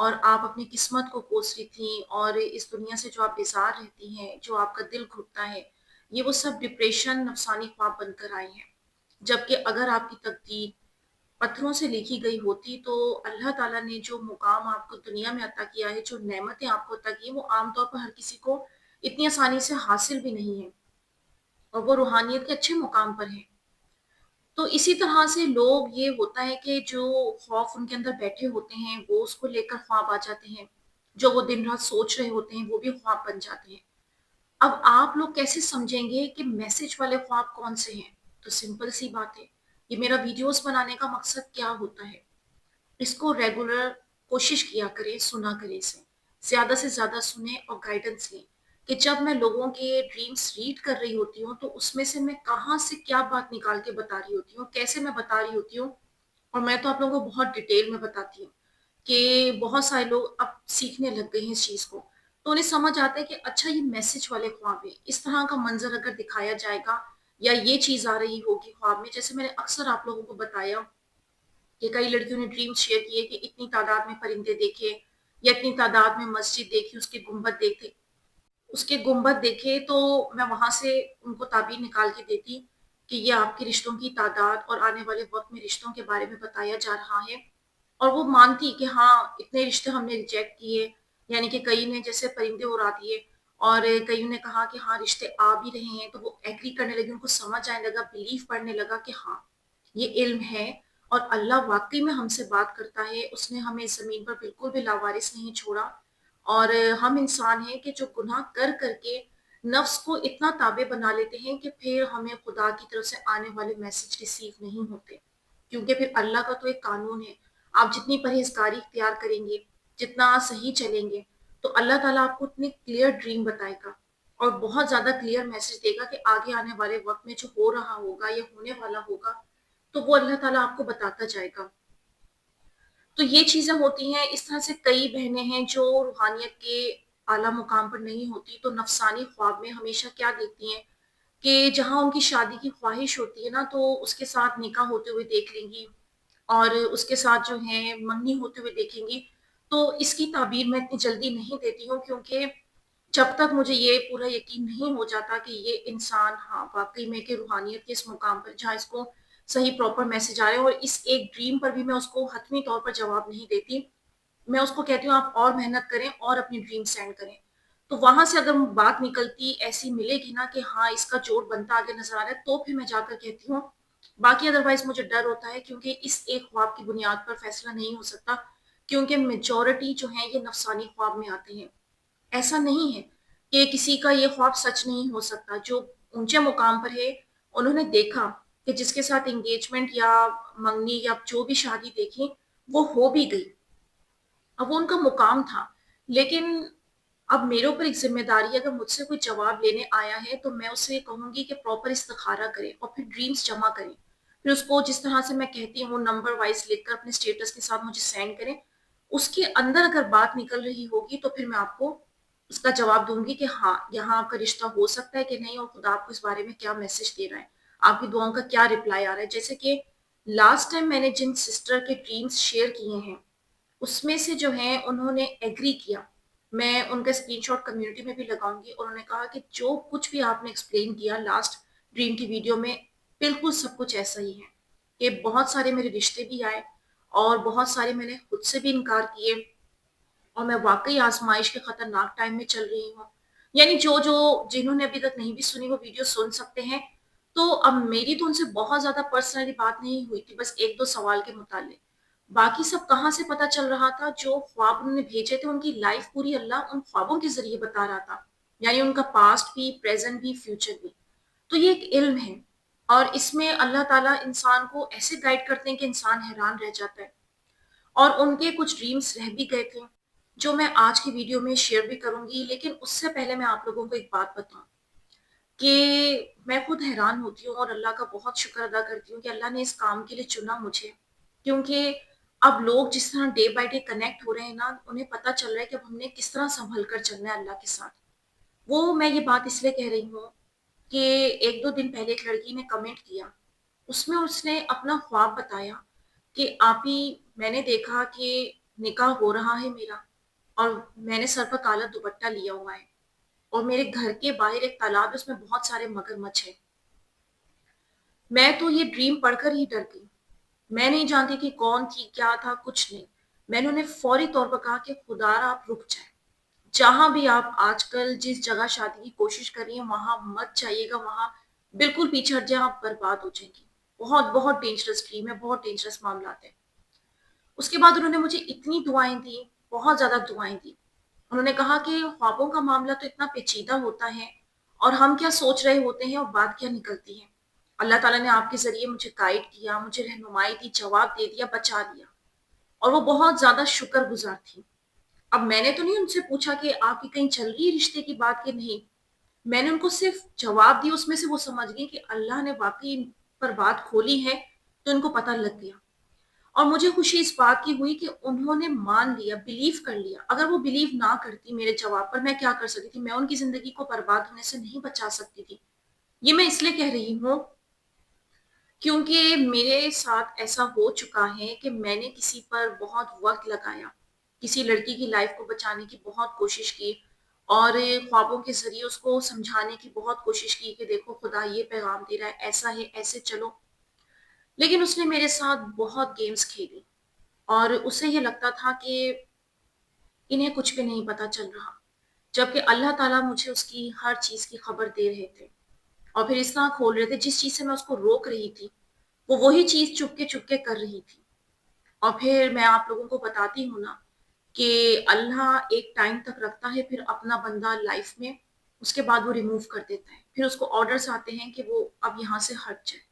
اور آپ اپنی قسمت کو کوس رہی تھیں، اور اس دنیا سے جو آپ بیزار رہتی ہیں، جو آپ کا دل گھٹتا ہے، یہ وہ سب ڈپریشن، نفسانی خواب بن کر آئے ہیں۔ جبکہ اگر آپ کی تقدیر پتھروں سے لکھی گئی ہوتی تو اللہ تعالیٰ نے جو مقام آپ کو دنیا میں عطا کیا ہے، جو نعمتیں آپ کو عطا کی ہیں، وہ عام طور پر ہر کسی کو اتنی آسانی سے حاصل بھی نہیں ہے، اور وہ روحانیت کے اچھے مقام پر ہیں۔ تو اسی طرح سے لوگ، یہ ہوتا ہے کہ جو خوف ان کے اندر بیٹھے ہوتے ہیں وہ اس کو لے کر خواب آ جاتے ہیں، جو وہ دن رات سوچ رہے ہوتے ہیں وہ بھی خواب بن جاتے ہیں۔ اب آپ لوگ کیسے سمجھیں گے کہ میسج والے خواب کون سے ہیں؟ تو سمپل سی بات ہے، یہ میرا ویڈیوز بنانے کا مقصد کیا ہوتا ہے، اس کو ریگولر کوشش کیا کریں، سنا کریں، اسے زیادہ سے زیادہ سنیں اور گائیڈنس لیں کہ جب میں لوگوں کے ڈریمز ریڈ کر رہی ہوتی ہوں تو اس میں سے میں کہاں سے کیا بات نکال کے بتا رہی ہوتی ہوں، کیسے میں بتا رہی ہوتی ہوں۔ اور میں تو آپ لوگوں کو بہت ڈیٹیل میں بتاتی ہوں کہ بہت سارے لوگ اب سیکھنے لگ گئے ہیں اس چیز کو، تو انہیں سمجھ آتا ہے کہ اچھا یہ میسج والے خواب ہے، اس طرح کا منظر اگر دکھایا جائے گا یا یہ چیز آ رہی ہوگی خواب میں، جیسے میں نے اکثر آپ لوگوں کو بتایا کہ کئی لڑکیوں نے ڈریم شیئر کیے کہ اتنی تعداد میں پرندے دیکھے، یا اتنی تعداد میں مسجد دیکھی، اس کے گنبد دیکھے، تو میں وہاں سے ان کو تعبیر نکال کے دیتی کہ یہ آپ کے رشتوں کی تعداد اور آنے والے وقت میں رشتوں کے بارے میں بتایا جا رہا ہے۔ اور وہ مانتی کہ ہاں اتنے رشتے ہم نے ریجیکٹ کیے، یعنی کہ کئی نے جیسے پرندے اڑا دیے، اور کئیوں نے کہا کہ ہاں رشتے آ بھی رہے ہیں، تو وہ ایگری کرنے لگے، ان کو سمجھ آنے لگا، بلیف پڑھنے لگا کہ ہاں یہ علم ہے، اور اللہ واقعی میں ہم سے بات کرتا ہے، اس نے ہمیں اس زمین پر بالکل بھی لاوارث نہیں چھوڑا، اور ہم انسان ہیں کہ جو گناہ کر کر کے نفس کو اتنا تابع بنا لیتے ہیں کہ پھر ہمیں خدا کی طرف سے آنے والے میسج ریسیو نہیں ہوتے، کیونکہ پھر اللہ کا تو ایک قانون ہے، آپ جتنی پرہیزگاری اختیار کریں گے، جتنا صحیح چلیں گے، تو اللہ تعالیٰ آپ کو اتنی کلیئر ڈریم بتائے گا اور بہت زیادہ کلیئر میسج دے گا کہ آگے آنے والے وقت میں جو ہو رہا ہوگا یا ہونے والا ہوگا، تو وہ اللہ تعالیٰ آپ کو بتاتا جائے گا۔ تو یہ چیزیں ہوتی ہیں، اس طرح سے کئی بہنیں ہیں جو روحانیت کے اعلیٰ مقام پر نہیں ہوتی، تو نفسانی خواب میں ہمیشہ کیا دیکھتی ہیں کہ جہاں ان کی شادی کی خواہش ہوتی ہے نا، تو اس کے ساتھ نکاح ہوتے ہوئے دیکھ لیں گی، اور اس کے ساتھ جو ہے منگنی ہوتے ہوئے دیکھیں گی۔ تو اس کی تعبیر میں اتنی جلدی نہیں دیتی ہوں، کیونکہ جب تک مجھے یہ پورا یقین نہیں ہو جاتا کہ یہ انسان ہاں واقعی میں کہ روحانیت کے اس مقام پر جہاں اس کو صحیح پراپر میسج آ رہے ہیں، اور اس ایک ڈریم پر بھی میں اس کو حتمی طور پر جواب نہیں دیتی، میں اس کو کہتی ہوں آپ اور محنت کریں اور اپنی ڈریم سینڈ کریں۔ تو وہاں سے اگر بات نکلتی ایسی ملے گی نا کہ ہاں اس کا جوڑ بنتا آگے نظر آ رہا ہے، تو پھر میں جا کر کہتی ہوں۔ باقی ادروائز مجھے ڈر ہوتا ہے، کیونکہ اس ایک خواب کی بنیاد پر فیصلہ نہیں ہو سکتا، کیونکہ میجورٹی جو ہیں یہ نفسانی خواب میں آتے ہیں۔ ایسا نہیں ہے کہ کسی کا یہ خواب سچ نہیں ہو سکتا، جو اونچے مقام پر ہے انہوں نے دیکھا کہ جس کے ساتھ انگیجمنٹ یا منگنی یا جو بھی شادی دیکھی وہ ہو بھی گئی، اب وہ ان کا مقام تھا۔ لیکن اب میرے اوپر ایک ذمہ داری ہے، اگر مجھ سے کوئی جواب لینے آیا ہے تو میں اسے کہوں گی کہ پراپر استخارہ کریں اور پھر ڈریمز جمع کریں، پھر اس کو جس طرح سے میں کہتی ہوں نمبر وائز لکھ کر اپنے اسٹیٹس کے ساتھ مجھے سینڈ کریں، اس کے اندر اگر بات نکل رہی ہوگی تو پھر میں آپ کو اس کا جواب دوں گی کہ ہاں یہاں آپ کا رشتہ ہو سکتا ہے کہ نہیں، اور خدا آپ کو اس بارے میں کیا میسج دے رہا ہے، آپ کی دعاؤں کا کیا رپلائی آ رہا ہے۔ جیسے کہ لاسٹ ٹائم میں نے جن سسٹر کے ڈریمز شیئر کیے ہیں، اس میں سے جو ہیں انہوں نے ایگری کیا، میں ان کا اسکرین شاٹ کمیونٹی میں بھی لگاؤں گی، اور انہوں نے کہا کہ جو کچھ بھی آپ نے ایکسپلین کیا لاسٹ ڈریم کی ویڈیو میں بالکل سب کچھ ایسا ہی ہے، کہ بہت سارے میرے رشتے بھی آئے اور بہت سارے میں نے خود سے بھی انکار کیے، اور میں واقعی آزمائش کے خطرناک ٹائم میں چل رہی ہوں۔ یعنی جو جنہوں نے ابھی تک نہیں بھی سنی وہ ویڈیو سن سکتے ہیں۔ تو اب میری تو ان سے بہت زیادہ پرسنلی بات نہیں ہوئی تھی، بس ایک دو سوال کے متعلق، باقی سب کہاں سے پتا چل رہا تھا، جو خواب انہوں نے بھیجے تھے ان کی لائف پوری اللہ ان خوابوں کے ذریعے بتا رہا تھا، یعنی ان کا پاسٹ بھی، پریزنٹ بھی، فیوچر بھی۔ تو یہ ایک علم ہے، اور اس میں اللہ تعالیٰ انسان کو ایسے گائیڈ کرتے ہیں کہ انسان حیران رہ جاتا ہے۔ اور ان کے کچھ ڈریمز رہ بھی گئے تھے جو میں آج کی ویڈیو میں شیئر بھی کروں گی، لیکن اس سے پہلے میں آپ لوگوں کو ایک بات بتاؤں کہ میں خود حیران ہوتی ہوں اور اللہ کا بہت شکر ادا کرتی ہوں کہ اللہ نے اس کام کے لیے چنا مجھے، کیونکہ اب لوگ جس طرح ڈے بائی ڈے کنیکٹ ہو رہے ہیں نا، انہیں پتہ چل رہا ہے کہ اب ہم نے کس طرح سنبھل کر چلنا ہے اللہ کے ساتھ۔ وہ میں یہ بات اس لیے کہہ رہی ہوں کہ ایک دو دن پہلے ایک لڑکی نے کمنٹ کیا، اس میں اس نے اپنا خواب بتایا کہ آپ ہی، میں نے دیکھا کہ نکاح ہو رہا ہے میرا، اور میں نے سر پر کالا دوپٹہ لیا ہوا ہے، اور میرے گھر کے باہر ایک تالاب ہے، اس میں بہت سارے مگرمچھ ہیں۔ میں تو یہ ڈریم پڑھ کر ہی ڈر گئی۔ میں نہیں جانتی کہ کون تھی، کیا تھا، کچھ نہیں۔ میں نے انہیں فوری طور پر کہا کہ خدا را آپ رک جائیں، جہاں بھی آپ آج کل جس جگہ شادی کی کوشش کر رہی ہیں وہاں مت جائیے گا، وہاں بالکل پیچھے ہٹ جائیں، آپ برباد ہو جائیں گی۔ بہت بہت ڈینجرس ڈریم ہے، بہت ڈینجرس معاملات ہیں۔ اس کے بعد انہوں نے مجھے اتنی دعائیں دی، بہت زیادہ دعائیں دی۔ انہوں نے کہا کہ خوابوں کا معاملہ تو اتنا پیچیدہ ہوتا ہے، اور ہم کیا سوچ رہے ہوتے ہیں اور بات کیا نکلتی ہے۔ اللہ تعالیٰ نے آپ کے ذریعے مجھے گائیڈ کیا، مجھے رہنمائی دی، جواب دے دیا، بچا دیا، اور وہ بہت زیادہ شکر گزار تھی۔ اب میں نے تو نہیں ان سے پوچھا کہ آپ کی کہیں چل رہی ہے رشتے کی بات کہ نہیں۔ میں نے ان کو صرف جواب دی، اس میں سے وہ سمجھ گئی کہ اللہ نے واقعی ان پر بات کھولی ہے، تو ان کو پتہ لگ گیا۔ اور مجھے خوشی اس بات کی ہوئی کہ انہوں نے مان لیا، بلیو کر لیا۔ اگر وہ بلیو نہ کرتی میرے جواب پر، میں کیا کر سکتی تھی؟ میں ان کی زندگی کو برباد ہونے سے نہیں بچا سکتی تھی۔ یہ میں اس لیے کہہ رہی ہوں کیونکہ میرے ساتھ ایسا ہو چکا ہے کہ میں نے کسی پر بہت وقت لگایا، کسی لڑکی کی لائف کو بچانے کی بہت کوشش کی، اور خوابوں کے ذریعے اس کو سمجھانے کی بہت کوشش کی کہ دیکھو خدا یہ پیغام دے رہا ہے، ایسا ہے، ایسے چلو۔ لیکن اس نے میرے ساتھ بہت گیمز کھیلی، اور اسے یہ لگتا تھا کہ انہیں کچھ بھی نہیں پتا چل رہا، جبکہ اللہ تعالیٰ مجھے اس کی ہر چیز کی خبر دے رہے تھے، اور پھر اس طرح کھول رہے تھے جس چیز سے میں اس کو روک رہی تھی، وہ وہی چیز چپ کے کر رہی تھی۔ اور پھر میں آپ لوگوں کو بتاتی ہوں نا کہ اللہ ایک ٹائم تک رکھتا ہے پھر اپنا بندہ لائف میں، اس کے بعد وہ ریموو کر دیتا ہے، پھر اس کو آرڈرز آتے ہیں کہ وہ اب یہاں سے ہٹ جائے۔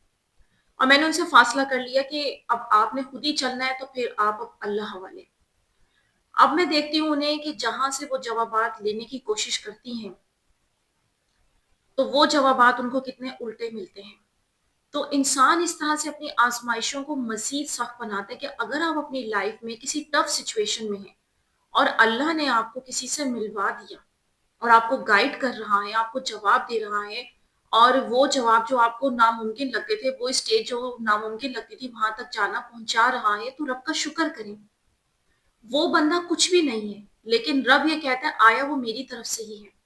اور میں نے ان سے فاصلہ کر لیا کہ اب آپ نے خود ہی چلنا ہے، تو پھر آپ اب اللہ حوالے۔ اب میں دیکھتی ہوں انہیں کہ جہاں سے وہ جوابات لینے کی کوشش کرتی ہیں، تو وہ جوابات ان کو کتنے الٹے ملتے ہیں۔ تو انسان اس طرح سے اپنی آزمائشوں کو مزید سخت بناتا ہے کہ اگر آپ اپنی لائف میں کسی ٹف سچویشن میں ہیں، اور اللہ نے آپ کو کسی سے ملوا دیا، اور آپ کو گائیڈ کر رہا ہے، آپ کو جواب دے رہا ہے، اور وہ جواب جو آپ کو ناممکن لگتے تھے، وہ اسٹیج جو ناممکن لگتی تھی وہاں تک جانا پہنچا رہا ہے، تو رب کا شکر کریں۔ وہ بندہ کچھ بھی نہیں ہے، لیکن رب یہ کہتا ہے آیا وہ میری طرف سے ہی ہے۔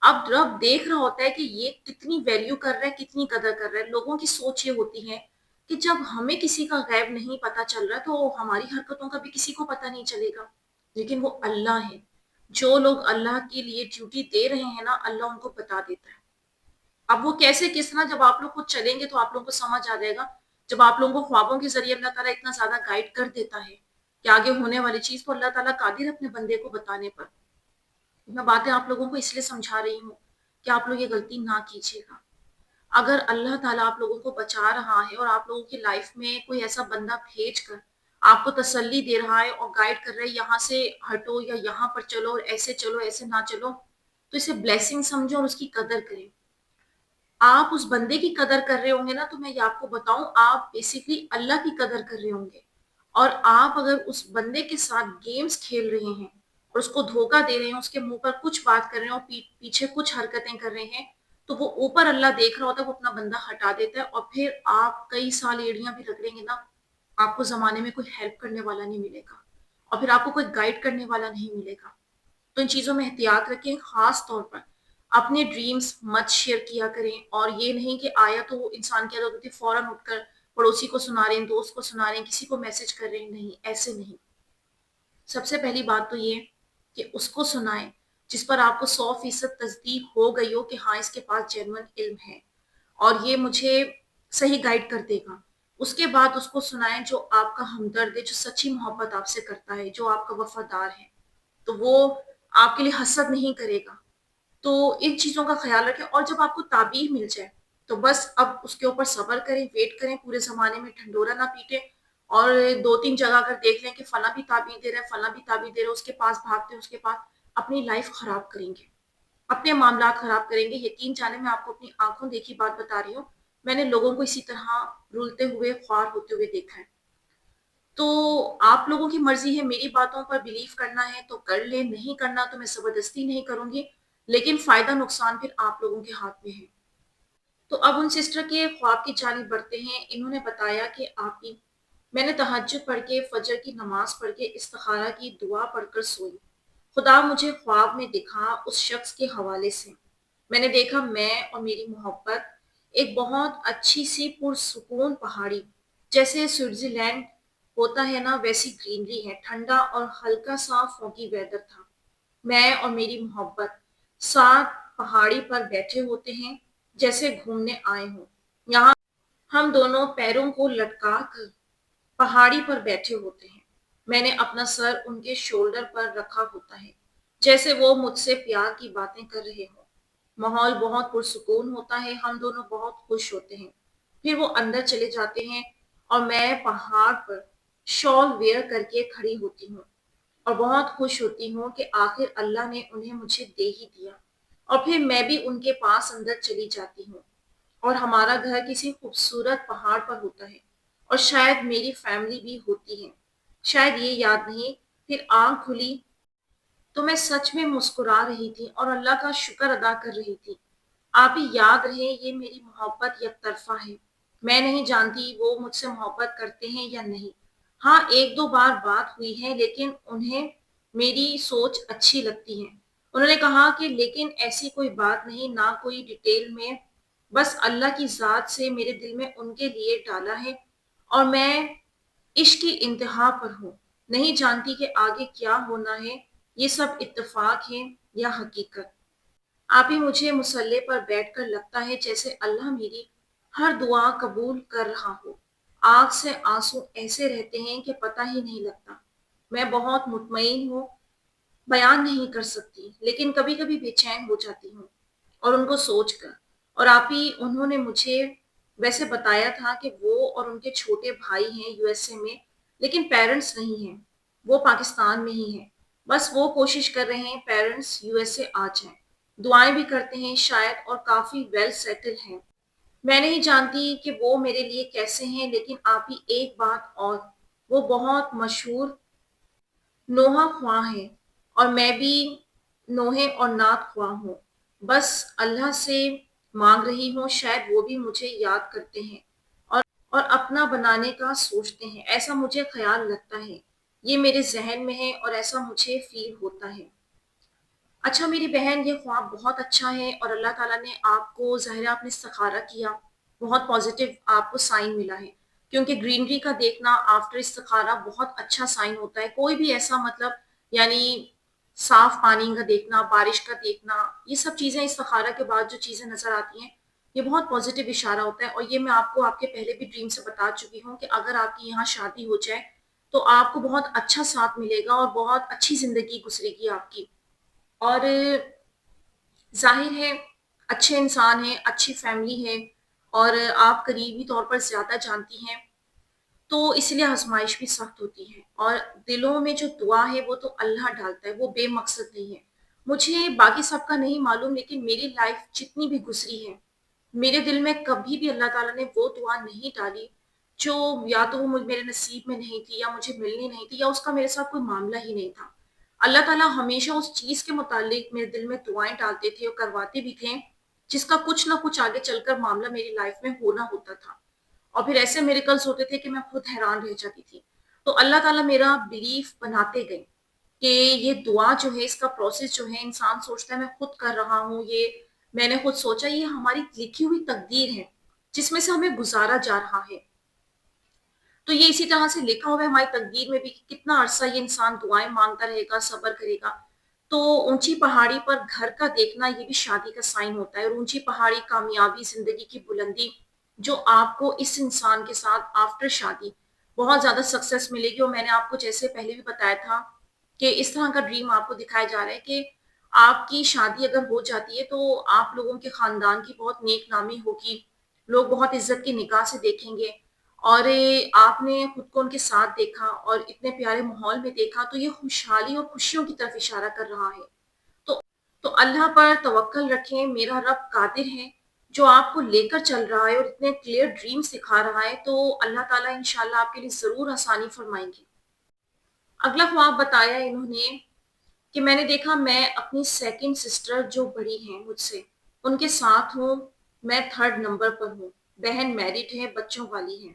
اب رب دیکھ رہا ہوتا ہے کہ یہ کتنی ویلیو کر رہا ہے، کتنی قدر کر رہا ہے۔ لوگوں کی سوچ یہ ہوتی ہے کہ جب ہمیں کسی کا غیب نہیں پتا چل رہا تو ہماری حرکتوں کا بھی کسی کو پتا نہیں چلے گا، لیکن وہ اللہ ہے۔ جو لوگ اللہ کے لیے ڈیوٹی دے رہے ہیں نا، اللہ ان کو بتا دیتا ہے۔ اب وہ کیسے کس طرح، جب آپ لوگ خود چلیں گے تو آپ لوگوں کو سمجھ آ جائے گا۔ جب آپ لوگوں کو خوابوں کے ذریعے اللہ تعالیٰ اتنا زیادہ گائیڈ کر دیتا ہے کہ آگے ہونے والی چیز، تو اللہ تعالیٰ قادر ہے اپنے بندے کو بتانے پر۔ میں باتیں آپ لوگوں کو اس لیے سمجھا رہی ہوں کہ آپ لوگ یہ غلطی نہ کیجیے گا۔ اگر اللہ تعالیٰ آپ لوگوں کو بچا رہا ہے، اور آپ لوگوں کی لائف میں کوئی ایسا بندہ بھیج کر آپ کو تسلی دے رہا ہے اور گائیڈ کر رہا ہے یہاں سے ہٹو یا یہاں پر چلو، اور ایسے چلو، ایسے نہ چلو، تو اسے بلیسنگ سمجھو اور اس کی قدر کریں۔ آپ اس بندے کی قدر کر رہے ہوں گے نا، تو میں یہ آپ کو بتاؤں، آپ بیسیکلی اللہ کی قدر کر رہے ہوں گے۔ اور آپ اگر اس بندے کے ساتھ گیمز کھیل رہے ہیں اور اس کو دھوکہ دے رہے ہیں، اس کے منہ پر کچھ بات کر رہے ہیں اور پیچھے کچھ حرکتیں کر رہے ہیں، تو وہ اوپر اللہ دیکھ رہا ہوتا ہے، وہ اپنا بندہ ہٹا دیتا ہے، اور پھر آپ کئی سال ایڑیاں بھی رگڑیں گے نا، آپ کو زمانے میں کوئی ہیلپ کرنے والا نہیں ملے گا، اور پھر آپ کو کوئی گائیڈ کرنے والا نہیں ملے گا۔ تو ان چیزوں میں احتیاط رکھیں، خاص طور پر اپنے ڈریمز مت شیئر کیا کریں، اور یہ نہیں کہ آیا تو وہ انسان کی عادت ہوتی ہے فوراً اٹھ کر پڑوسی کو سنا رہے ہیں، دوست کو سنا رہے ہیں، کسی کو میسج کر رہے ہیں۔ نہیں، ایسے نہیں۔ سب سے پہلی بات تو یہ کہ اس کو سنائیں جس پر آپ کو 100% تصدیق ہو گئی ہو کہ ہاں اس کے پاس جینوئن علم ہے، اور یہ مجھے صحیح گائیڈ کر دے گا۔ اس کے بعد اس کو سنائیں جو آپ کا ہمدرد ہے، جو سچی محبت آپ سے کرتا ہے، جو آپ کا وفادار ہے، تو وہ آپ کے لیے حسد نہیں کرے گا۔ تو ان چیزوں کا خیال رکھیں، اور جب آپ کو تعبیر مل جائے تو بس اب اس کے اوپر صبر کریں، ویٹ کریں، پورے زمانے میں ڈھنڈورا نہ پیٹیں، اور 2-3 جگہ اگر دیکھ لیں کہ فلاں بھی تعبیر دے رہا ہے، فلاں بھی تعبیر دے رہا ہے، اس کے پاس بھاگتے ہیں، اس کے پاس اپنی لائف خراب کریں گے، اپنے معاملات خراب کریں گے۔ یقین جانے میں آپ کو اپنی آنکھوں دیکھی بات بتا رہی ہوں، میں نے لوگوں کو اسی طرح رولتے ہوئے، خوار ہوتے ہوئے دیکھا ہے۔ تو آپ لوگوں کی مرضی ہے، میری باتوں پر بلیو کرنا ہے تو کر لیں، نہیں کرنا تو میں زبردستی نہیں کروں گی، لیکن فائدہ نقصان پھر آپ لوگوں کے ہاتھ میں ہے۔ تو اب ان سسٹر کے خواب کی جانب بڑھتے ہیں۔ انہوں نے بتایا کہ آپ ہی میں نے تہجد پڑھ کے فجر کی نماز پڑھ کے استخارہ کی دعا پڑھ کر سوئی۔ خدا مجھے خواب میں دکھا اس شخص کے حوالے سے۔ میں نے دیکھا میں اور میری محبت ایک بہت اچھی سی پرسکون پہاڑی، جیسے سوئٹزرلینڈ لینڈ ہوتا ہے نا ویسی گرینری ہے، ٹھنڈا اور ہلکا سا فوگی ویدر تھا۔ میں اور میری محبت ساتھ پہاڑی پر بیٹھے ہوتے ہیں جیسے گھومنے آئے ہوں۔ یہاں ہم دونوں پیروں کو لٹکا کر پہاڑی پر بیٹھے ہوتے ہیں۔ میں نے اپنا سر ان کے شولڈر پر رکھا ہوتا ہے جیسے وہ مجھ سے پیار کی باتیں کر رہے ہوں۔ ماحول بہت پرسکون ہوتا ہے، ہم دونوں بہت خوش ہوتے ہیں۔ پھر وہ اندر چلے جاتے ہیں اور میں پہاڑ پر شال ویئر کر کے کھڑی ہوتی ہوں اور بہت خوش ہوتی ہوں کہ آخر اللہ نے انہیں مجھے دے ہی دیا۔ اور پھر میں بھی ان کے پاس اندر چلی جاتی ہوں اور ہمارا گھر کسی خوبصورت پہاڑ پر ہوتا ہے اور شاید میری فیملی بھی ہوتی ہے، شاید یہ یاد نہیں۔ پھر آنکھ کھلی تو میں سچ میں مسکرا رہی تھی اور اللہ کا شکر ادا کر رہی تھی۔ آپ ہی یاد رہے یہ میری محبت یک طرفہ ہے۔ میں نہیں جانتی وہ مجھ سے محبت کرتے ہیں یا نہیں۔ ہاں ایک دو بار بات ہوئی ہے لیکن انہیں میری سوچ اچھی لگتی ہے۔ انہوں نے کہا کہ لیکن ایسی کوئی بات نہیں، نہ کوئی ڈیٹیل میں، بس اللہ کی ذات سے میرے دل میں ان کے لیے ڈالا ہے اور میں عشق کی انتہا پر ہوں۔ نہیں جانتی کہ آگے کیا ہونا ہے، یہ سب اتفاق ہے یا حقیقت۔ آپ ہی مجھے مصلے پر بیٹھ کر لگتا ہے جیسے اللہ میری ہر دعا قبول کر رہا ہو۔ آنکھ سے آنسو ایسے رہتے ہیں کہ پتہ ہی نہیں لگتا۔ میں بہت مطمئن ہوں، بیان نہیں کر سکتی، لیکن کبھی کبھی بے چین ہو جاتی ہوں اور ان کو سوچ کر۔ اور آپ ہی انہوں نے مجھے ویسے بتایا تھا کہ وہ اور ان کے چھوٹے بھائی ہیں یو ایس اے میں، لیکن پیرنٹس نہیں ہیں، وہ پاکستان میں ہی ہیں۔ بس وہ کوشش کر رہے ہیں پیرنٹس یو ایس اے آ جائیں، دعائیں بھی کرتے ہیں شاید، اور کافی ویل سیٹل ہیں۔ میں نہیں جانتی کہ وہ میرے لیے کیسے ہیں، لیکن آپ ہی ایک بات اور، وہ بہت مشہور نوحہ خواں ہیں اور میں بھی نوحے اور نعت خواں ہوں۔ بس اللہ سے مانگ رہی ہوں شاید وہ بھی مجھے یاد کرتے ہیں اور اپنا بنانے کا سوچتے ہیں، ایسا مجھے خیال لگتا ہے۔ یہ میرے ذہن میں ہے اور ایسا مجھے فیل ہوتا ہے۔ اچھا میری بہن یہ خواب بہت اچھا ہے اور اللہ تعالیٰ نے آپ کو، ظاہر ہے آپ نے استخارہ کیا، بہت پازیٹیو آپ کو سائن ملا ہے، کیونکہ گرینری کا دیکھنا آفٹر استخارہ بہت اچھا سائن ہوتا ہے۔ کوئی بھی ایسا مطلب یعنی صاف پانی کا دیکھنا، بارش کا دیکھنا، یہ سب چیزیں استخارہ کے بعد جو چیزیں نظر آتی ہیں یہ بہت پازیٹیو اشارہ ہوتا ہے۔ اور یہ میں آپ کو آپ کے پہلے بھی ڈریم سے بتا چکی ہوں کہ اگر آپ کی یہاں شادی ہو جائے تو آپ کو بہت اچھا ساتھ ملے گا اور بہت اچھی زندگی گزرے گی آپ کی۔ اور ظاہر ہے اچھے انسان ہیں، اچھی فیملی ہے اور آپ قریبی طور پر زیادہ جانتی ہیں، تو اس لیے آزمائش بھی سخت ہوتی ہے۔ اور دلوں میں جو دعا ہے وہ تو اللہ ڈالتا ہے، وہ بے مقصد نہیں ہے۔ مجھے باقی سب کا نہیں معلوم، لیکن میری لائف جتنی بھی گزری ہے میرے دل میں کبھی بھی اللہ تعالیٰ نے وہ دعا نہیں ڈالی جو یا تو وہ میرے نصیب میں نہیں تھی یا مجھے ملنی نہیں تھی یا اس کا میرے ساتھ کوئی معاملہ ہی نہیں تھا۔ اللہ تعالیٰ ہمیشہ اس چیز کے متعلق میرے دل میں دعائیں ڈالتے تھے اور کرواتے بھی تھے جس کا کچھ نہ کچھ آگے چل کر معاملہ میری لائف میں ہونا ہوتا تھا، اور پھر ایسے میریکلز ہوتے تھے کہ میں خود حیران رہ جاتی تھی۔ تو اللہ تعالیٰ میرا بلیف بناتے گئے کہ یہ دعا جو ہے، اس کا پروسیس جو ہے، انسان سوچتا ہے میں خود کر رہا ہوں، یہ میں نے خود سوچا، یہ ہماری لکھی ہوئی تقدیر ہے جس میں سے ہمیں گزارا جا رہا ہے۔ تو یہ اسی طرح سے لکھا ہوا ہے ہماری تقدیر میں بھی کہ کتنا عرصہ یہ انسان دعائیں مانگتا رہے گا، صبر کرے گا۔ تو اونچی پہاڑی پر گھر کا دیکھنا یہ بھی شادی کا سائن ہوتا ہے، اور اونچی پہاڑی کامیابی، زندگی کی بلندی جو آپ کو اس انسان کے ساتھ آفٹر شادی بہت زیادہ سکسیس ملے گی۔ اور میں نے آپ کو جیسے پہلے بھی بتایا تھا کہ اس طرح کا ڈریم آپ کو دکھایا جا رہا ہے کہ آپ کی شادی اگر ہو جاتی ہے تو آپ لوگوں کے خاندان کی بہت نیک نامی ہوگی، لوگ بہت عزت کی نگاہ سے دیکھیں گے، اور آپ نے خود کو ان کے ساتھ دیکھا اور اتنے پیارے ماحول میں دیکھا، تو یہ خوشحالی اور خوشیوں کی طرف اشارہ کر رہا ہے۔ تو تو اللہ پر توکل رکھیں، میرا رب قادر ہے جو آپ کو لے کر چل رہا ہے اور اتنے کلیئر ڈریم سکھا رہا ہے، تو اللہ تعالیٰ انشاءاللہ آپ کے لیے ضرور آسانی فرمائیں گے۔ اگلا خواب بتایا انہوں نے کہ میں نے دیکھا میں اپنی سیکنڈ سسٹر جو بڑی ہیں مجھ سے ان کے ساتھ ہوں، میں تھرڈ نمبر پر ہوں، بہن میرڈ ہے، بچوں والی ہیں۔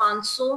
500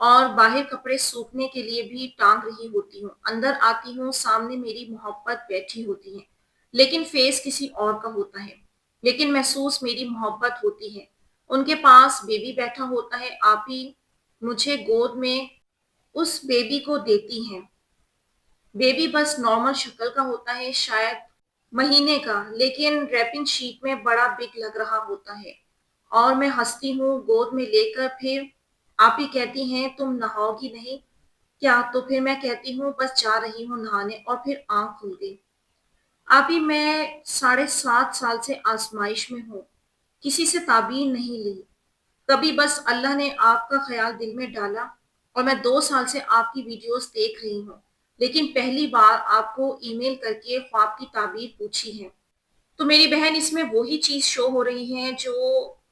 اور باہر کپڑے سوکھنے کے لیے بھی ٹانگ رہی ہوتی ہوں، اندر آتی ہوں سامنے میری محبت بیٹھی ہوتی ہے، لیکن فیس کسی اور کا ہوتا ہے، لیکن محسوس میری محبت ہوتی ہے۔ ان کے پاس بیبی بیٹھا ہوتا ہے، آپ ہی مجھے گود میں اس بیبی کو دیتی ہیں۔ بیبی بس نارمل شکل کا ہوتا ہے، شاید مہینے کا، لیکن ریپنگ شیٹ میں بڑا بگ لگ رہا ہوتا ہے۔ اور میں ہنستی ہوں گود میں لے کر، پھر آپ ہی کہتی ہیں تم نہاؤ گی نہیں کیا؟ تو پھر میں کہتی ہوں بس جا رہی ہوں نہانے، اور پھر آنکھ کھل گئی۔ آپ ہی میں 7.5 سال سے آزمائش میں ہوں، کسی سے تعبیر نہیں لی، کبھی بس اللہ نے آپ کا خیال دل میں ڈالا، اور میں 2 سال سے آپ کی ویڈیوز دیکھ رہی ہوں، لیکن پہلی بار آپ کو ای میل کر کے خواب کی تعبیر پوچھی ہے۔ تو میری بہن اس میں وہی چیز شو ہو رہی ہے جو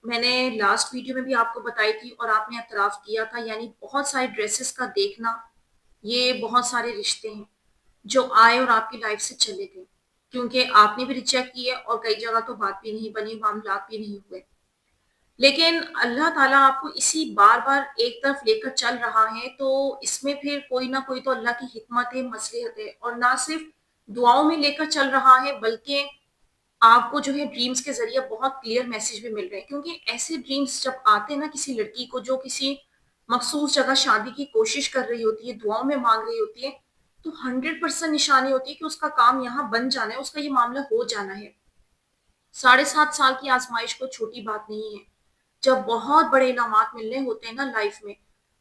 میں نے لاسٹ ویڈیو میں بھی آپ کو بتائی تھی اور آپ نے اعتراف کیا تھا، یعنی بہت سارے ڈریسز کا دیکھنا، یہ بہت سارے رشتے ہیں جو آئے اور آپ کی لائف سے چلے گئے، کیونکہ آپ نے بھی ریجیکٹ کیے اور کئی جگہ تو بات بھی نہیں بنی، معاملات بھی نہیں ہوئے، لیکن اللہ تعالیٰ آپ کو اسی بار بار ایک طرف لے کر چل رہا ہے، تو اس میں پھر کوئی نہ کوئی تو اللہ کی حکمت ہے، مصلحت ہے، اور نہ صرف دعاؤں میں لے کر چل رہا ہے بلکہ آپ کو جو ہے ڈریمز کے ذریعے بہت کلیئر میسج بھی مل رہے ہیں، کیونکہ ایسے ڈریمز جب آتے ہیں نا کسی لڑکی کو جو کسی مخصوص جگہ شادی کی کوشش کر رہی ہوتی ہے، دعاؤں میں مانگ رہی ہوتی ہے، تو 100% نشانی ہوتی ہے کہ اس کا کام یہاں بن جانا ہے، اس کا یہ معاملہ ہو جانا ہے۔ 7.5 سال کی آزمائش کو چھوٹی بات نہیں ہے، جب بہت بڑے انعامات ملنے ہوتے ہیں نا لائف میں،